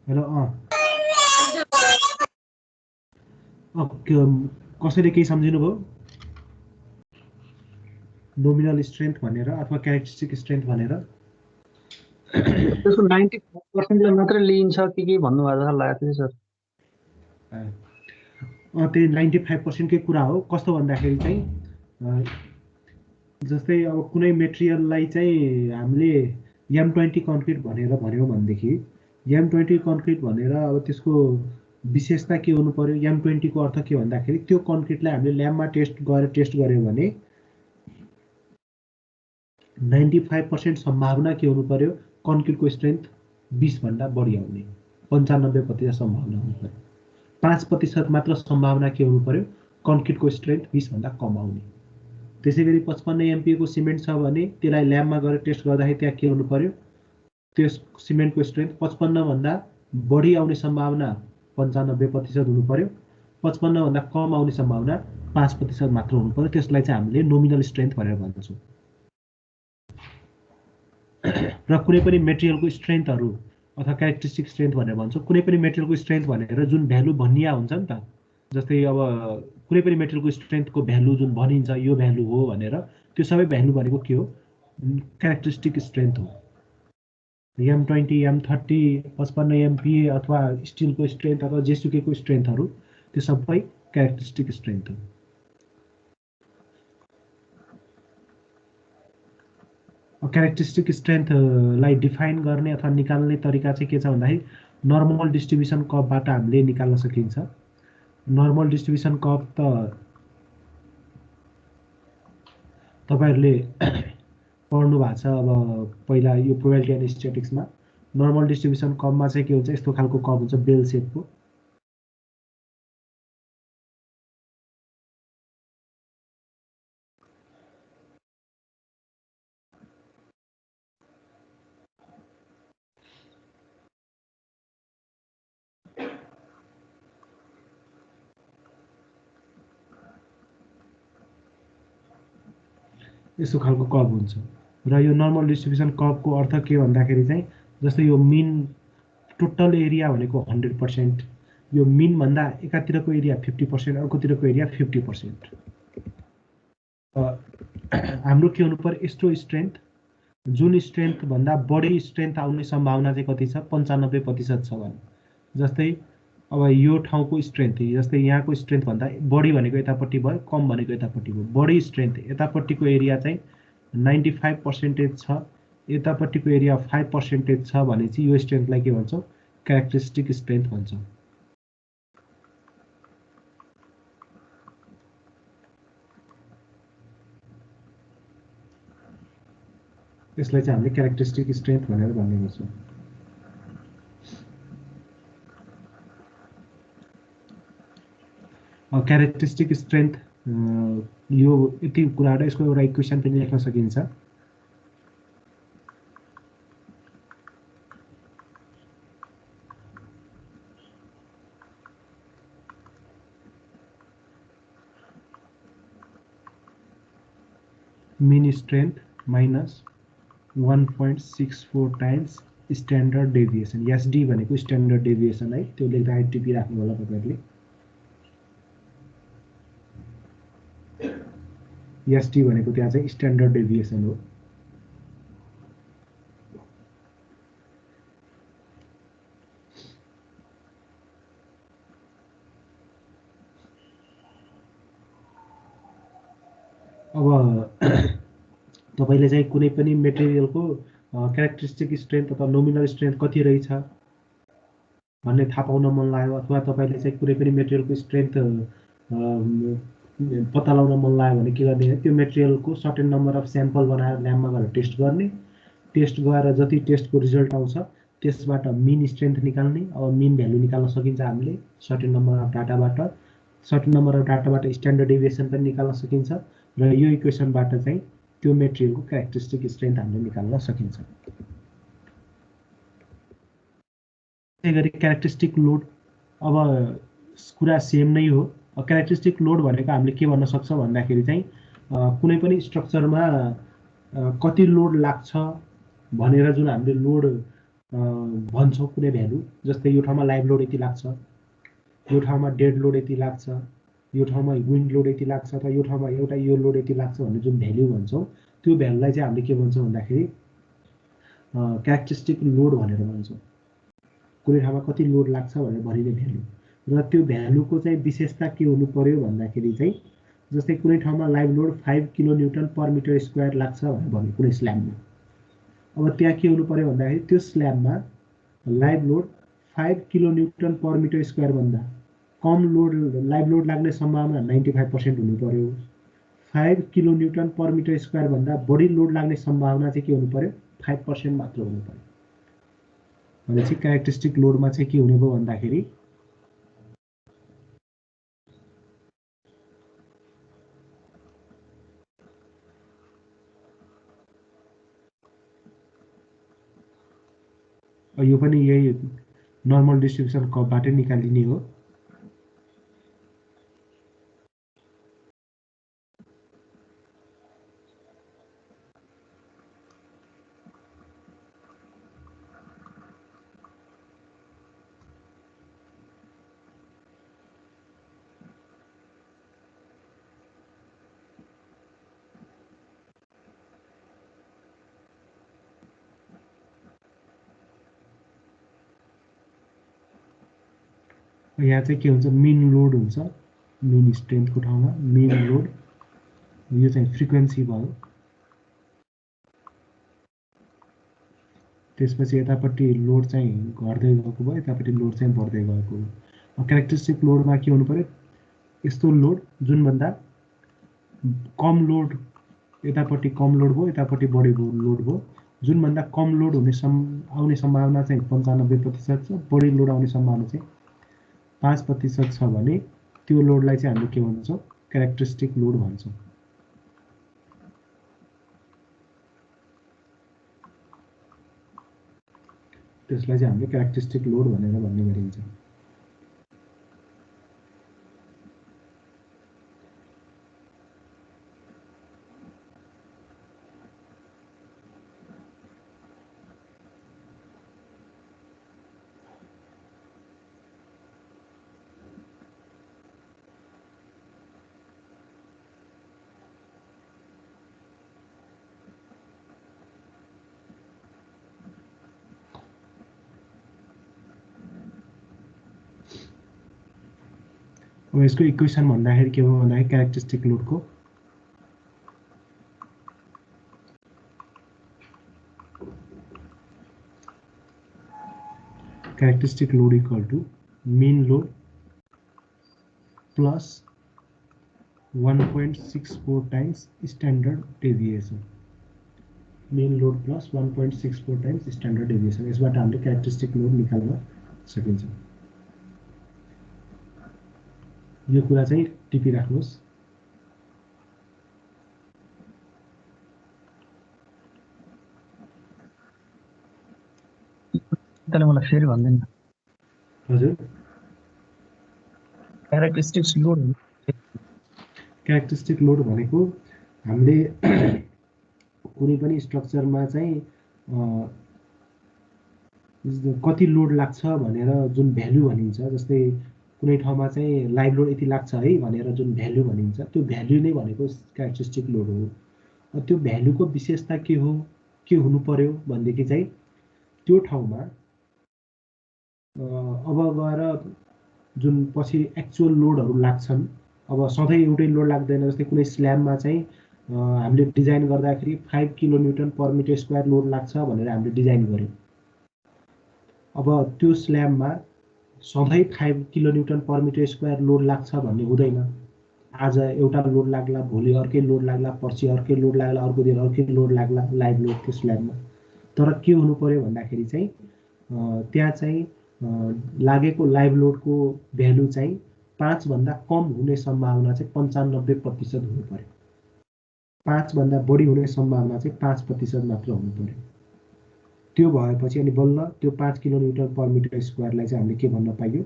हेलो कसैले केही सम्झिनुभयो नोमिनल स्ट्रेन्थ भनेर अथवा क्यारेक्टरिस्टिक स्ट्रेन्थ भनेर त्यसको 95% ले मात्र लिइन्छ कि भन्नुभएको जस्तो लागेको थियो सर। त्यही 95% कै कुरा हो। कस्तो भन्दाखेरि चाहिँ जस्तै अब कुनै मेटेरियललाई चाहिँ हामीले M20 कन्क्रिट भनेर भन्यौँ भनेदेखि M20 कन्क्रिट भनेर अब त्यसको विशेषता के हुनु पर्यो? M20 को अर्थ के भन्दाखेरि त्यो कन्क्रिटलाई हामीले ल्याबमा टेस्ट गर्यो भने 95% सम्भावना के हुनु पर्यो? कन्क्रिटको स्ट्रेन्थ 20 भन्दा बढी आउने, 95% सम्भावना हुनु पर्यो। 5% मात्र सम्भावना के हुनु पर्यो? कन्क्रिटको स्ट्रेन्थ 20 भन्दा कम आउने। त्यसैगरी 55 MPa को सिमेन्ट छ भने त्यसलाई ल्याबमा गएर टेस्ट गर्दाखेरि त्यहाँ के हुनु पर्यो? त्यस सिमेन्टको स्ट्रेन्थ 55 भन्दा बढी आउने सम्भावना 95% हुनु पर्यो, 55 भन्दा कम आउने सम्भावना 5% मात्र हुनु पर्यो। त्यसलाई चाहिँ हामीले नोमिनल स्ट्रेन्थ भनेर भन्छौँ। र कुनै पनि मेटेरियलको स्ट्रेन्थहरू अथवा क्यारेक्टरिस्टिक स्ट्रेन्थ भनेर भन्छौँ। कुनै पनि मेटेरियलको स्ट्रेन्थ भनेर जुन भ्यालु भनिया हुन्छ नि त, जस्तै अब कुनै पनि मेटेरियलको स्ट्रेन्थको भ्यालु जुन भनिन्छ यो भ्यालु हो भनेर, त्यो सबै भ्यालु भनेको के हो? क्यारेक्टरिस्टिक स्ट्रेन्थ हो। M20, M30, 55 MPa अथवा स्टिलको स्ट्रेन्थ अथवा जेसुकैको स्ट्रेन्थहरू त्यो सबै क्यारेक्टरिस्टिक स्ट्रेन्थ हो। क्यारेक्टरिस्टिक स्ट्रेन्थलाई डिफाइन गर्ने अथवा निकाल्ने तरिका चाहिँ के छ भन्दाखेरि नर्मल डिस्ट्रिब्युसन कर्वबाट हामीले निकाल्न सकिन्छ। नर्मल डिस्ट्रिब्युसन कर्व त तपाईहरुले पढ्नु भएको छ अब पहिला यो प्रोबेबिलिटी एन्ड स्ट्याटिक्समा। नर्मल डिस्ट्रिब्युसन कर्वमा चाहिँ के हुन्छ? यस्तो खालको कर्व हुन्छ, बेल सेपको। यस्तो खालको कर्व हुन्छ र यो नर्मल डिस्ट्रिब्युसन कर्वको अर्थ के भन्दाखेरि चाहिँ जस्तै यो मिन टोटल एरिया भनेको 100%, यो मिन भन्दा एकातिरको एरिया 50%, अर्कोतिरको एरिया 50%। हाम्रो के हुनु पर्यो? यस्तो स्ट्रेन्थ जुन स्ट्रेन्थ भन्दा बढी स्ट्रेन्थ आउने सम्भावना चाहिँ कति छ? 95% छ भने। जस्तै अब यो ठाउँको स्ट्रेन्थ, जस्तै यहाँको स्ट्रेन्थ भन्दा बढी भनेको यतापट्टि भयो, कम भनेको यतापट्टि भयो। बढी स्ट्रेन्थ यतापट्टिको एरिया चाहिँ 95% छ, यतापट्टिको एरिया 5% छ भने चाहिँ यो स्ट्रेन्थलाई के भन्छौँ? क्यारेक्टरिस्टिक स्ट्रेन्थ भन्छौँ। यसलाई चाहिँ हामीले क्यारेक्टरिस्टिक स्ट्रेन्थ भनेर भन्ने गर्छौँ। क्यारेक्टरिस्टिक स्ट्रेन्थ यो यति कुराहरु, यसको एउटा इक्वेसन पनि लेख्न सकिन्छ। Mean strength minus 1.64 times standard deviation. SD भनेको स्ट्यान्डर्ड डेभिएसन है, त्यो लेख्दाखेरि टिपी राख्नु होला तपाईहरुले। एसडी भनेको त्यहाँ चाहिँ स्ट्यान्डर्ड डेभिएसन हो। अब तपाईले चाहिँ कुनै पनि मेटेरियलको क्यारेक्टरिस्टिक स्ट्रेन्थ अथवा नोमिनल स्ट्रेन्थ कति रहेछ भन्ने थाहा पाउन मन लाग्यो, अथवा तपाईले चाहिँ कुनै पनि मेटेरियलको स्ट्रेन्थ पत्ता लगाउन मन लाग्यो भने के गर्ने? त्यो मेटेरियलको सर्टेन नम्बर अफ स्याम्पल बनाएर ल्याबमा गएर टेस्ट गर्ने। टेस्ट गरेर जति टेस्टको रिजल्ट आउँछ त्यसबाट मिन स्ट्रेन्थ निकाल्ने। अब मिन भ्यालु निकाल्न सकिन्छ हामीले सर्टेन नम्बर अफ डाटाबाट। सर्टेन नम्बर अफ डाटाबाट स्ट्यान्डर्ड डेभिएसन पनि निकाल्न सकिन्छ र यो इक्वेसनबाट चाहिँ त्यो मेटेरियलको क्यारेक्टरिस्टिक स्ट्रेन्थ हामीले निकाल्न सकिन्छ। त्यसैगरी क्यारेक्टरिस्टिक लोड, अब कुरा सेम नै हो। क्यारेक्टरिस्टिक लोड भनेको हामीले के भन्न सक्छौँ भन्दाखेरि चाहिँ कुनै पनि स्ट्रक्चरमा कति लोड लाग्छ भनेर जुन हामीले लोड भन्छौँ कुनै भ्यालु, जस्तै यो ठाउँमा लाइभ लोड यति लाग्छ, यो ठाउँमा डेड लोड यति लाग्छ, यो ठाउँमा विन्ड लोड यति लाग्छ, त यो ठाउँमा एउटा यो लोड यति लाग्छ भन्ने जुन भ्यालु भन्छौँ त्यो भ्यालुलाई चाहिँ हामीले के भन्छौँ भन्दाखेरि क्यारेक्टरिस्टिक लोड भनेर भन्छौँ। कुनै ठाउँमा कति लोड लाग्छ भनेर भनिने भ्यालु, र त्यो भ्यालुको चाहिँ विशेषता के हुनु पर्यो भन्दाखेरि चाहिँ जस्तै कुनै ठाउँमा live load 5 kilonewton per metre square लाग्छ भनेर भन्यो कुनै स्ल्याबमा। अब त्यहाँ के हुनु पर्यो भन्दाखेरि त्यो स्ल्याबमा live load 5 kilonewton per metre square भन्दा कम लोड लाइभ लोड लाग्ने सम्भावना 95% हुनु पर्यो। 5 किलोन्युटन पर मिटर स्क्वायर भन्दा बढी लोड लाग्ने सम्भावना चाहिँ के हुनु पर्यो 5% मात्र हुनु पर्यो। भनेपछि क्यारेक्टरिस्टिक लोडमा चाहिँ के हुने भयो भन्दाखेरि यो पनि यही नर्मल डिस्ट्रिब्युसन कर्वबाटै निकालिने हो। यहाँ चाहिँ के हुन्छ मेन लोड हुन्छ, मेन स्ट्रेन्थको ठाउँमा मेन लोड, यो चाहिँ फ्रिक्वेन्सी भयो। त्यसपछि यतापट्टि लोड चाहिँ घट्दै गएको भयो, यतापट्टि लोड चाहिँ बढ्दै गएको हो। क्यारेक्टरिस्टिक लोडमा के हुनु पर्यो यस्तो लोड जुनभन्दा कम लोड, यतापट्टि कम लोड भयो, यतापट्टि बढी लोड भयो, जुनभन्दा कम लोड हुने आउने सम्भावना चाहिँ 95% छ, बढी लोड आउने सम्भावना चाहिँ 5% छ भने त्यो लोडलाई चाहिँ हामीले के भन्छौँ क्यारेक्टरिस्टिक लोड भन्छौँ। त्यसलाई चाहिँ हामीले क्यारेक्टरिस्टिक लोड भनेर भन्ने गरिन्छ। अब यसको इक्वेसन भन्दाखेरि के हो भन्दाखेरि characteristic लोडको characteristic load equal to mean load plus 1.64 times standard deviation. Mean load plus 1.64 times standard deviation. यसबाट हामीले characteristic load निकाल्न सकिन्छ। यो कुरा चाहिँ टिपिराख्नुहोस्। त्यसले मलाई फेरि भन्दैन। हजुर, क्यारेक्टरिस्टिक्स लोड भनेको हामीले कुनै पनि स्ट्रक्चरमा चाहिँ कति लोड लाग्छ भनेर जुन भ्यालु भनिन्छ, जस्तै कुनै ठाउँमा चाहिँ लाइभ लोड यति लाग्छ है भनेर जुन भ्यालु भनिन्छ, त्यो भ्यालु नै भनेको क्यारेक्टरिस्टिक लोड हो। त्यो भ्यालुको विशेषता के हो, के हुनु पर्यो भनेदेखि चाहिँ त्यो ठाउँमा अब गएर जुन पछि एक्चुअल लोडहरू लाग्छन्, अब सधैँ एउटै लोड लाग्दैन। जस्तै कुनै स्ल्याबमा चाहिँ हामीले डिजाइन गर्दाखेरि 5 kilonewton per metre square load लाग्छ भनेर हामीले डिजाइन गर्यौँ। अब त्यो स्ल्याबमा सधैँ 5 kilonewton per metre square load लाग्छ भन्ने हुँदैन। आज एउटा लोड लाग्ला, भोलि अर्कै लोड लाग्ला, पर्सि अर्कै लोड लाग्ला, अर्को दिन अर्कै लोड लाग्ला लाइभ लोड त्यो स्ल्याबमा। तर के हुनु पर्यो भन्दाखेरि चाहिँ त्यहाँ चाहिँ लागेको लाइभ लोडको भ्यालु चाहिँ 5 भन्दा कम हुने सम्भावना चाहिँ 95% हुनु पर्यो। 5 भन्दा बढी हुने सम्भावना चाहिँ 5% मात्र हुनु पर्यो। त्यो भएपछि अनि बल्ल त्यो 5 किलोमिटर पर मिटर स्क्वायरलाई चाहिँ हामीले के भन्न पाइयो,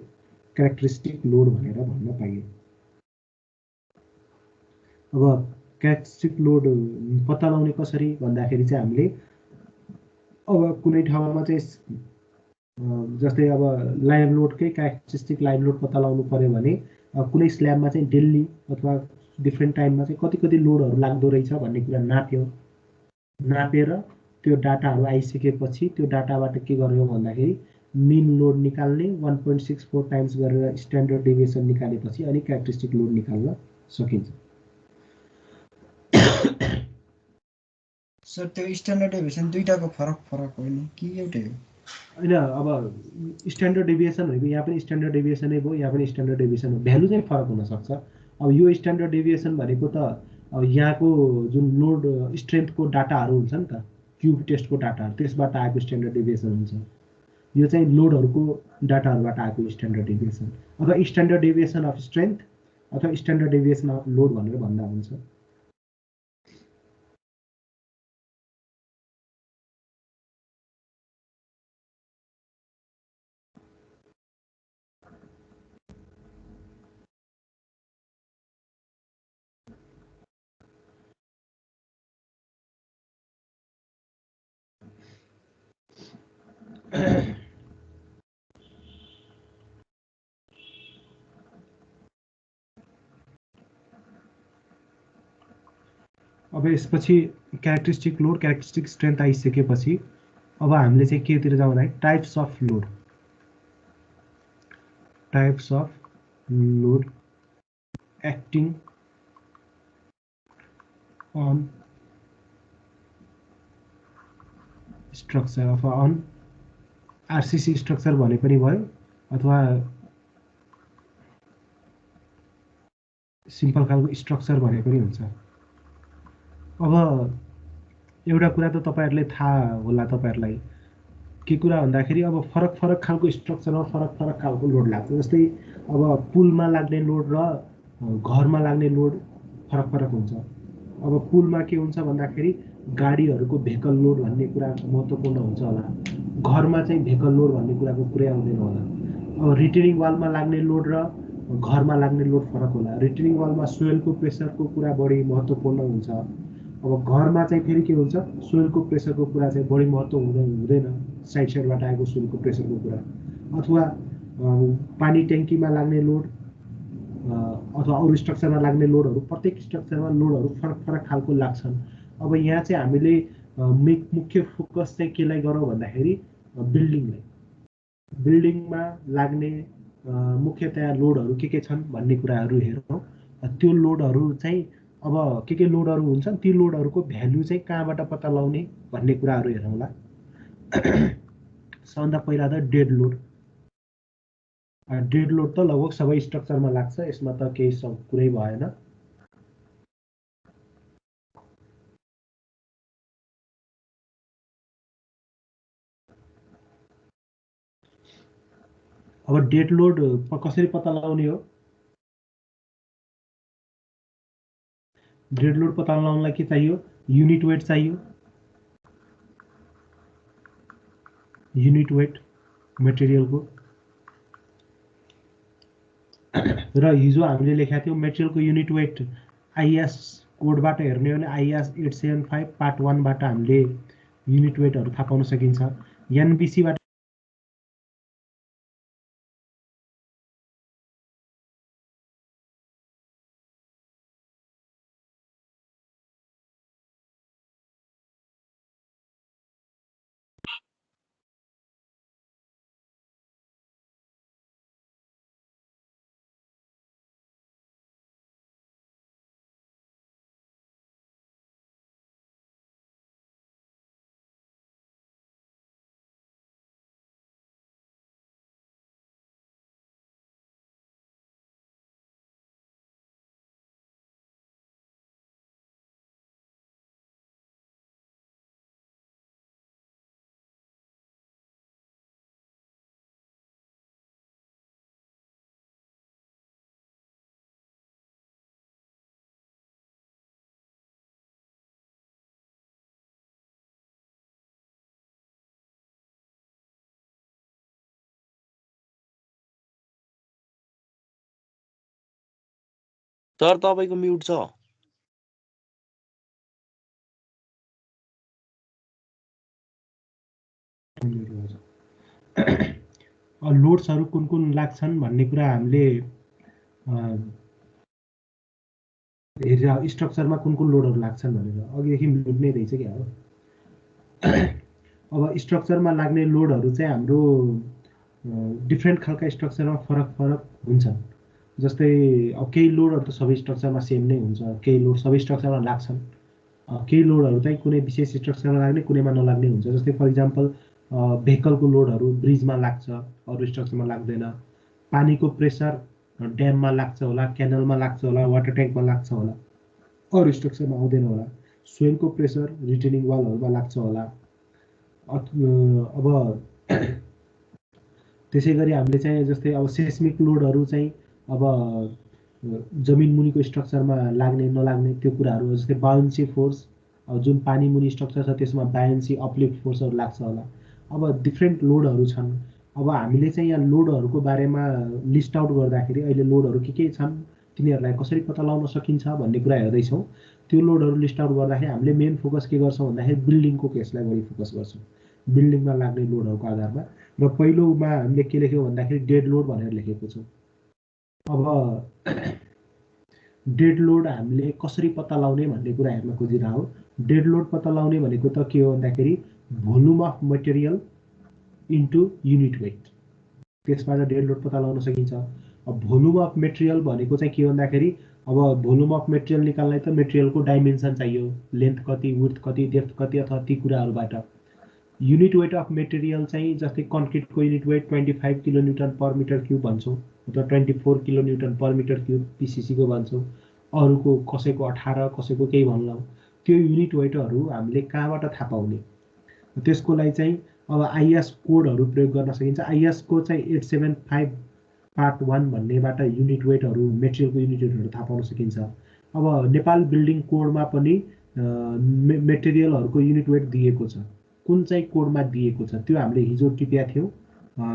क्यारेक्टरिस्टिक लोड भनेर भन्न पाइयो। अब क्यारेक्टरिस्टिक लोड पत्ता लगाउने कसरी भन्दाखेरि चाहिँ हामीले अब कुनै ठाउँमा चाहिँ जस्तै अब लाइभ लोडकै क्यारेक्टरिस्टिक लाइभ लोड पत्ता लगाउनु पर्यो भने कुनै स्ल्याबमा चाहिँ डेली अथवा डिफ्रेन्ट टाइममा चाहिँ कति कति लोडहरू लाग्दो रहेछ भन्ने कुरा नापेर त्यो डाटाहरू आइसकेपछि त्यो डाटाबाट के गर्यो भन्दाखेरि मिन लोड निकाल्ने 1.64 टाइम्स गरेर स्ट्यान्डर्ड डेभिएसन निकालेपछि अनि क्यारेक्टरिस्टिक लोड निकाल्न सकिन्छ। सर त्यो स्ट्यान्डर्ड डेभिएसन दुईटाको फरक होइन कि एउटै हो? होइन, अब स्ट्यान्डर्ड डेभिएसन भनेको यहाँ पनि स्ट्यान्डर्ड डेभिएसनै भयो, यहाँ पनि स्ट्यान्डर्ड डेभिएसन हो, भ्यालु चाहिँ फरक हुनसक्छ। अब यो स्ट्यान्डर्ड डेभिएसन भनेको त अब यहाँको जुन लोड स्ट्रेन्थको डाटाहरू हुन्छ नि त, क्युब टेस्टको डाटाहरू, त्यसबाट आएको स्ट्यान्डर्ड डेभिएसन हुन्छ। यो चाहिँ लोडहरूको डाटाहरूबाट आएको स्ट्यान्डर्ड डेभिएसन अथवा स्ट्यान्डर्ड डेभिएसन अफ स्ट्रेन्थ अथवा स्ट्यान्डर्ड डेभिएसन अफ लोड भनेर भन्दा हुन्छ। अब यसपछि क्यारेक्टरिस्टिक लोड क्यारेक्टरिस्टिक स्ट्रेन्थ आइसकेपछि अब हामीले चाहिँ केतिर जाउँ भन्दाखेरि types of load acting on structure अथवा अन आरसिसी स्ट्रक्चर भने पनि भयो अथवा सिम्पल खालको स्ट्रक्चर भने पनि हुन्छ। अब एउटा कुरा त तपाईँहरूले थाहा होला, तपाईँहरूलाई के कुरा भन्दाखेरि अब फरक खालको स्ट्रक्चरमा फरक खालको लोड लाग्छ। जस्तै अब पुलमा लाग्ने लोड र घरमा लाग्ने लोड फरक हुन्छ। अब पुलमा के हुन्छ भन्दाखेरि गाडीहरूको भेहिकल लोड भन्ने कुरा महत्त्वपूर्ण हुन्छ होला, घरमा चाहिँ भेहिकल लोड भन्ने कुराको कुरै आउँदैन होला। अब रिटेनिङ वालमा लाग्ने लोड र घरमा लाग्ने लोड फरक होला। रिटेनिङ वालमा सोइलको प्रेसरको कुरा बढी महत्त्वपूर्ण हुन्छ। अब घरमा चाहिँ फेरि के हुन्छ, सोइलको प्रेसरको कुरा चाहिँ बढी महत्त्व हुँदैन, साइडबाट आएको सोइलको प्रेसरको कुरा। अथवा पानी ट्याङ्कीमा लाग्ने लोड अथवा अरू स्ट्रक्चरमा लाग्ने लोडहरू, प्रत्येक स्ट्रक्चरमा लोडहरू फरक खालको लाग्छन्। अब यहाँ चाहिँ हामीले मुख्य फोकस चाहिँ केलाई गरौँ भन्दाखेरि बिल्डिङमा लाग्ने मुख्यतया लोडहरू के छन् भन्ने कुराहरू हेरौँ। त्यो लोडहरू चाहिँ अब के लोडहरू हुन्छन्, ती लोडहरूको भ्यालु चाहिँ कहाँबाट पत्ता लगाउने भन्ने कुराहरू हेरौँला। सबभन्दा पहिला त डेड लोड त लगभग सबै स्ट्रक्चरमा लाग्छ, यसमा त केही कुरै भएन। अब डेड लोड कसरी पत्ता लगाउने हो? डेड लोड पत्ता लगाउनलाई के चाहियो? युनिट वेट चाहियो। युनिट वेट मेटेरियलको र हिजो हामीले लेखेका थियौँ मेटेरियलको युनिट वेट आइएस कोडबाट हेर्ने हो भने आइएस 875 पार्ट 1 बाट हामीले युनिट वेटहरू थाहा पाउन सकिन्छ। एनबिसीबाट सर तपाईँको म्युट छ। मेनली हुन्छ। लोड्सहरू कुन कुन लाग्छन् भन्ने कुरा हामीले हेरेर स्ट्रक्चरमा कुन कुन लोडहरू लाग्छन् भनेर अघिदेखि म्युट नै रहेछ क्या हो। अब स्ट्रक्चरमा लाग्ने लोडहरू चाहिँ हाम्रो डिफ्रेन्ट खालका स्ट्रक्चरमा फरक फरक हुन्छन्। जस्तै अब केही लोडहरू त सबै स्ट्रक्चरमा सेम नै हुन्छ, केही लोड सबै स्ट्रक्चरमा लाग्छन्, केही लोडहरू चाहिँ कुनै विशेष स्ट्रक्चरमा लाग्ने कुनैमा नलाग्ने हुन्छ। जस्तै फर इक्जाम्पल भेहिकलको लोडहरू ब्रिजमा लाग्छ, अरू स्ट्रक्चरमा लाग्दैन। पानीको प्रेसर ड्याममा लाग्छ होला, क्यानलमा लाग्छ होला, वाटर ट्याङ्कमा लाग्छ होला, अरू स्ट्रक्चरमा आउँदैन होला। सोइलको प्रेसर रिटेनिङ वालहरूमा लाग्छ होला। अब त्यसै गरी हामीले चाहिँ जस्तै अब सेस्मिक लोडहरू चाहिँ अब जमिन मुनिको स्ट्रक्चरमा लाग्ने नलाग्ने त्यो कुराहरू, जस्तै बाउन्सी फोर्स, अब जुन पानी मुनि स्ट्रक्चर छ त्यसमा बाउन्सी अपलिफ्ट फोर्सहरू लाग्छ होला। अब डिफ्रेन्ट लोडहरू छन्। अब हामीले चाहिँ यहाँ लोडहरूको बारेमा लिस्ट आउट गर्दाखेरि अहिले लोडहरू के छन्, तिनीहरूलाई कसरी पत्ता लगाउन सकिन्छ भन्ने कुरा हेर्दैछौँ। त्यो लोडहरू लिस्ट आउट गर्दाखेरि हामीले मेन फोकस के गर्छौँ भन्दाखेरि बिल्डिङको केसलाई बढी फोकस गर्छौँ, बिल्डिङमा लाग्ने लोडहरूको आधारमा। र पहिलोमा हामीले के लेख्यौँ भन्दाखेरि डेड लोड भनेर लेखेको छौँ। अब डेड लोड हामीले कसरी पत्ता लगाउने भन्ने कुरा हेर्न खोजिरहेको हो। डेड लोड पत्ता लगाउने भनेको त के हो भन्दाखेरि volume of material into unit weight, त्यसबाट डेड लोड पत्ता लगाउन सकिन्छ। अब भोल्युम अफ मेटेरियल भनेको चाहिँ के भन्दाखेरि अब भोल्युम अफ मेटेरियल निकाल्नलाई त मेटेरियलको डाइमेन्सन चाहियो, लेन्थ कति, विड्थ कति, डेप्थ कति अथवा ती कुराहरूबाट। युनिट वेट अफ मेटेरियल चाहिँ जस्तै कन्क्रिटको unit weight 25 kilonewton per metre cube भन्छौँ, अथवा 24 किलोन्युटन पर मिटर क्युब पिसिसीको भन्छौँ। अरूको कसैको 18, कसैको केही भन्लाौँ। त्यो युनिट वेटहरू हामीले कहाँबाट थाहा पाउने? त्यसको लागि चाहिँ अब आइएस कोडहरू प्रयोग गर्न सकिन्छ। आइएसको चाहिँ 875 पार्ट 1 भन्नेबाट युनिट वेटहरू, मेटेरियलको युनिट वेटहरू थाहा पाउन सकिन्छ। अब नेपाल बिल्डिङ कोडमा पनि मेटेरियलहरूको युनिट वेट दिएको छ, कुन चाहिँ कोडमा दिएको छ त्यो हामीले हिजो टिपेका थियौँ,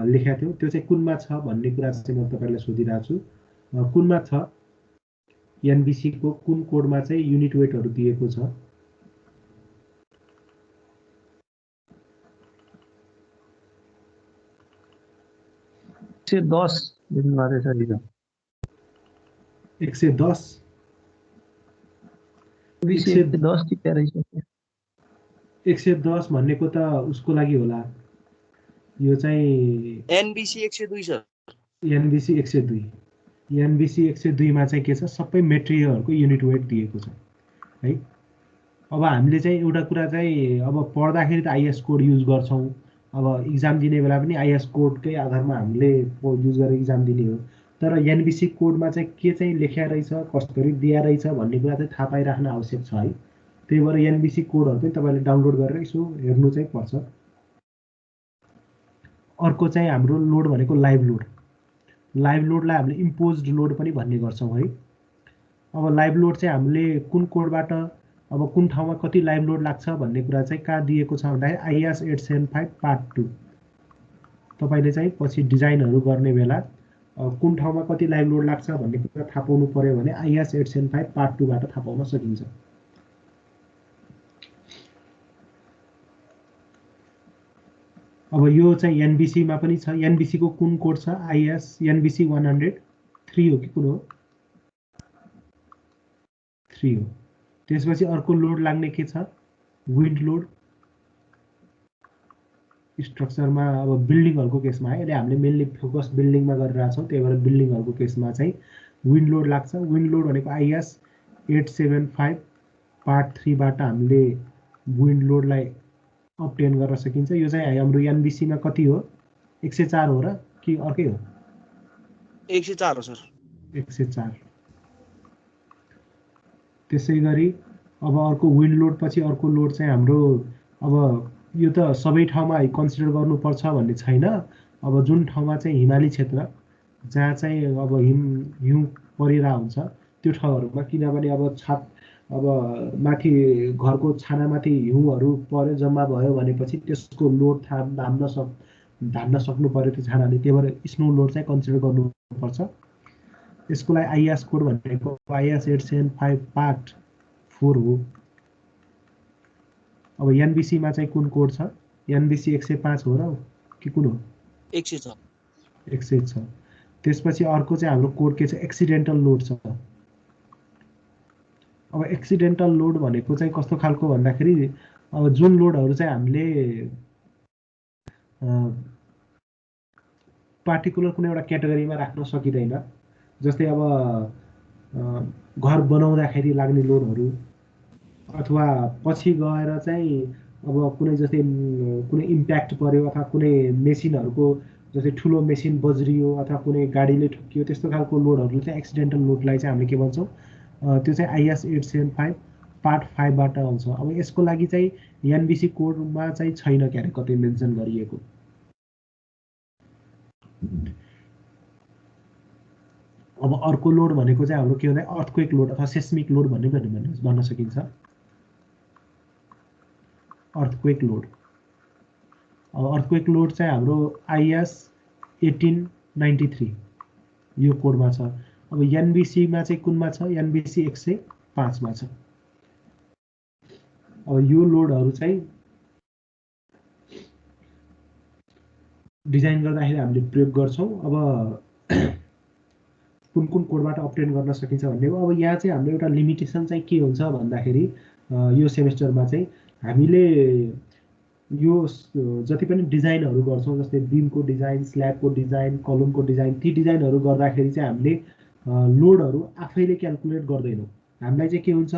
लेखेका थियौँ। त्यो चाहिँ कुनमा छ भन्ने कुरा चाहिँ म तपाईँलाई सोधिरहेको छु। कुनमा छ, एनबिसीको कुन कोडमा चाहिँ युनिट वेटहरू दिएको छ? 110 दिनुभएको छ हिजो। 110 110 टिपेर रहेछ। 110 भनेको त उसको लागि होला, यो चाहिँ एनबिसी 102 छ। एनबिसी 102, एनबिसी 102 मा चाहिँ के छ, सबै मेटेरियलहरूको युनिट वेट दिएको छ है। अब हामीले चाहिँ एउटा कुरा चाहिँ अब पढ्दाखेरि त आइएस कोड युज गर्छौँ। अब इक्जाम दिने बेला पनि आइएस कोडकै आधारमा हामीले युज गरेर इक्जाम दिने हो। तर एनबिसी कोडमा चाहिँ के चाहिँ लेख्या रहेछ, कसरी दिया रहेछ भन्ने कुरा चाहिँ थाहा पाइराख्न आवश्यक छ है। त्यही भएर एनबिसी कोडहरू पनि तपाईँले डाउनलोड गरेर यसो हेर्नु चाहिँ पर्छ। अर्को चाहिँ हाम्रो लोड भनेको लाइभ लोड। लाइभ लोडलाई हामीले इम्पोज्ड लोड पनि भन्ने गर्छौँ है। अब लाइभ लोड चाहिँ हामीले कुन कोडबाट, अब कुन ठाउँमा कति लाइभ लोड लाग्छ भन्ने कुरा चाहिँ कहाँ दिएको छ भन्दाखेरि आइएस 875 पार्ट 2। तपाईँले चाहिँ पछि डिजाइनहरू गर्ने बेला कुन ठाउँमा कति लाइभ लोड लाग्छ भन्ने कुरा थाहा पाउनु पर्यो भने आइएस 875 पार्ट 2 बाट थाहा पाउन सकिन्छ। अब यो चाहिँ एनबिसीमा पनि छ। एनबिसीको कुन कोड छ? आइएस एनबिसी 103 हो कि कुन हो? 3 हो। त्यसपछि अर्को लोड लाग्ने के छ? Wind load. स्ट्रक्चरमा अब बिल्डिङहरूको केसमा है, अहिले हामीले मेनली फोकस बिल्डिङमा गरिरहेको छौँ, त्यही भएर बिल्डिङहरूको केसमा चाहिँ विन्ड लोड लाग्छ। विन्ड लोड भनेको आइएस 875 पार्ट 3 बाट हामीले विन्ड लोडलाई अब्टेन गर्न सकिन्छ। यो चाहिँ हाम्रो एनबिसीमा कति हो? 104 हो र कि अर्कै हो? 104 हो सर। 104। त्यसै गरी अब अर्को विन्ड लोड पछि अर्को लोड चाहिँ हाम्रो, अब यो त सबै ठाउँमा कन्सिडर गर्नुपर्छ भन्ने छैन। अब जुन ठाउँमा चाहिँ हिमाली क्षेत्र जहाँ चाहिँ अब हिउँ परिरहेको हुन्छ त्यो ठाउँहरूमा, किनभने अब माथि घरको छानामाथि हिउँहरू पर्यो, जम्मा भयो भनेपछि त्यसको लोड धान्न सक्नु पर्यो त्यो छानाले। त्यही भएर स्नो लोड चाहिँ कन्सिडर गर्नुपर्छ। यसको लागि आइएस कोड भनेको आइएस 875 पार्ट 4 हो। अब एनबिसीमा चाहिँ कुन कोड छ? एनबिसी 105 हो र कि कुन हो? 106 106। त्यसपछि अर्को चाहिँ हाम्रो कोड के छ? एक्सिडेन्टल लोड छ। अब एक्सिडेन्टल लोड भनेको चाहिँ कस्तो खालको भन्दाखेरि अब जुन लोडहरू चाहिँ हामीले पार्टिकुलर कुनै एउटा क्याटेगोरीमा राख्न सकिँदैन, जस्तै अब घर बनाउँदाखेरि लाग्ने लोडहरू अथवा पछि गएर चाहिँ अब कुनै जस्तै कुनै इम्प्याक्ट पर्यो अथवा कुनै मेसिनहरूको जस्तै ठुलो मेसिन बज्रियो अथवा कुनै गाडीले ठोकियो, त्यस्तो खालको लोडहरू चाहिँ एक्सिडेन्टल लोडलाई चाहिँ हामीले के भन्छौँ? त्यो चाहिँ IS 875 पार्ट 5 बाट आउँछ। अब यसको लागि चाहिँ एनबिसी कोडमा चाहिँ छैन क्यारे कतै मेन्सन गरिएको। अब अर्को लोड भनेको चाहिँ हाम्रो के भन्दा अर्थक्वेक लोड अथवा सेस्मिक लोड भन्न सकिन्छ। अर्थक्वेक लोड, अब अर्थक्वेक लोड चाहिँ हाम्रो IS 1893 यो कोडमा छ। अब एनबिसीमा चाहिँ कुनमा छ? एनबिसी 105 मा छ। अब यो लोडहरू चाहिँ डिजाइन गर्दाखेरि हामीले प्रयोग गर्छौँ। अब कुन कुन कोडबाट अप्टेन गर्न सकिन्छ भन्ने हो। अब यहाँ चाहिँ हाम्रो एउटा लिमिटेसन चाहिँ के हुन्छ भन्दाखेरि यो सेमेस्टरमा चाहिँ हामीले यो जति पनि डिजाइनहरू गर्छौँ, जस्तै बिमको डिजाइन, स्ल्याबको डिजाइन, कलमको डिजाइन, ती डिजाइनहरू गर्दाखेरि चाहिँ हामीले लोडहरू आफैले क्याल्कुलेट गर्दैनौँ। हामीलाई चाहिँ के हुन्छ?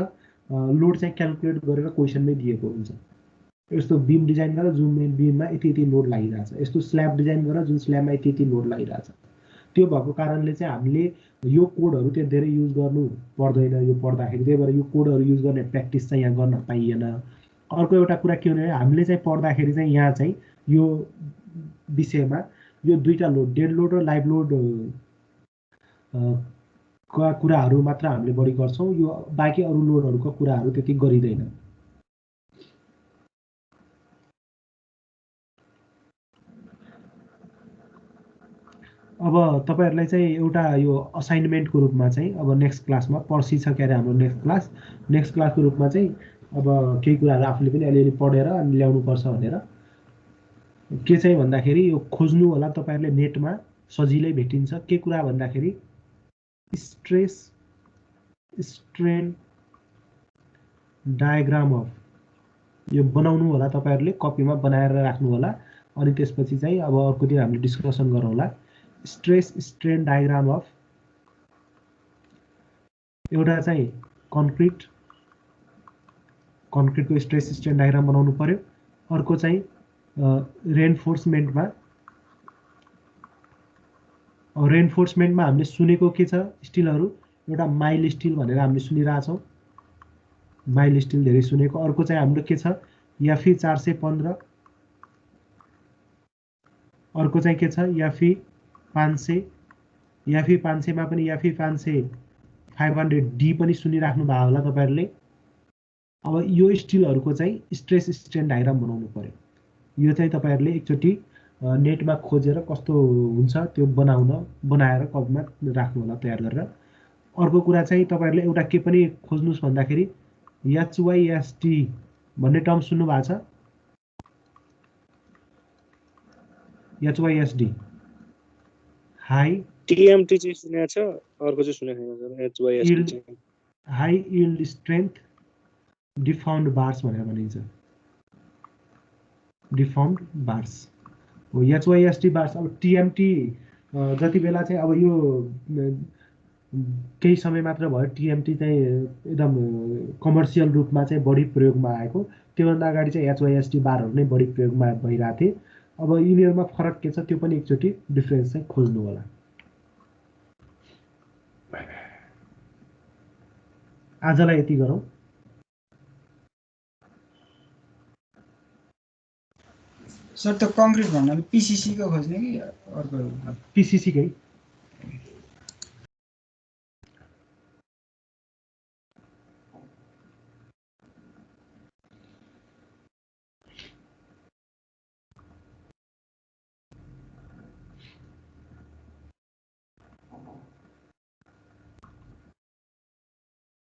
लोड चाहिँ क्याल्कुलेट गरेर क्वेसनमै दिएको हुन्छ। यस्तो बिम डिजाइन गरेर जुन बिममा यति यति लोड लागिरहेछ, यस्तो स्ल्याब डिजाइन गरेर जुन स्ल्याबमा यति यति लोड लागिरहेछ। त्यो भएको कारणले चाहिँ हामीले यो कोडहरू त्यहाँ धेरै युज गर्नु पर्दैन यो पढ्दाखेरि। त्यही भएर यो कोडहरू युज गर्ने प्र्याक्टिस चाहिँ यहाँ गर्न पाइएन। अर्को एउटा कुरा के भने हामीले चाहिँ पढ्दाखेरि चाहिँ यहाँ चाहिँ यो विषयमा यो दुईटा लोड, डेड लोड र लाइभ लोड का कुराहरू मात्र हामीले बढी गर्छौँ। यो बाँकी अरू लोडहरूको कुराहरू त्यति गरिँदैन। अब तपाईहरुलाई चाहिँ एउटा यो असाइनमेन्टको रूपमा चाहिँ अब नेक्स्ट क्लासमा पर्सि छ क्यारे हाम्रो नेक्स्ट क्लासको रूपमा चाहिँ अब केही कुराहरू आफूले पनि अलिअलि पढेर अनि ल्याउनु पर्छ भनेर के चाहिँ भन्दाखेरि यो खोज्नु होला तपाईहरुले नेटमा सजिलै भेटिन्छ। के कुरा भन्दाखेरि स्ट्रेस स्ट्रेन डायग्राम अफ यो बनाउनु होला, तपाईहरुले कपीमा बनाएर राख्नु होला। अनि त्यसपछि चाहिँ अब अर्को दिन हामीले डिस्कसन गरौँला। स्ट्रेस स्ट्रेन डायग्राम अफ एउटा चाहिँ कन्क्रिटको स्ट्रेस स्ट्रेन डायग्राम बनाउनु पर्यो। अर्को चाहिँ रेनफोर्समेन्टमा हामीले सुनेको के छ? स्टिलहरू एउटा माइल स्टिल भनेर हामीले सुनिरहेछौँ, माइल स्टिल धेरै सुनेको। अर्को चाहिँ हाम्रो के छ? FE 415। अर्को चाहिँ के छ? FE 500। FE 500 मा पनि FE 500D पनि सुनिराख्नु भएको होला तपाईहरुले। अब यो स्टिलहरूको चाहिँ स्ट्रेस स्ट्रेन डायग्राम बनाउनु पर्यो। यो चाहिँ तपाईहरुले एकचोटि नेटमा खोजेर कस्तो हुन्छ त्यो बनाएर कपीमा राख्नु होला तयार गरेर। अर्को कुरा चाहिँ तपाईहरुले एउटा के पनि खोज्नुस् भन्दाखेरि HYSD भन्ने टर्म सुन्नु भएको छ? HYSD हाई TMT चाहिँ सुनेको छ, अर्को चाहिँ सुनेको छैन sir. HYSD high yield strength deformed bars भनेर भनिन्छ। डिफाउन्ड बार्स हो HYSD बार्स। अब TMT जति बेला चाहिँ अब यो केही समय मात्र भयो TMT चाहिँ एकदम कमर्सियल रूपमा चाहिँ बढी प्रयोगमा आएको। त्योभन्दा अगाडि चाहिँ HYSD बारहरू नै बढी प्रयोगमा भइरहेको थिए। अब यिनीहरूमा फरक के छ त्यो पनि एकचोटि डिफरेन्स चाहिँ खोज्नु होला। आजलाई यति गरौँ। सर त्यो कङ्क्रिट भन्नाले PCC को खोज्ने कि अर्को? PCC कै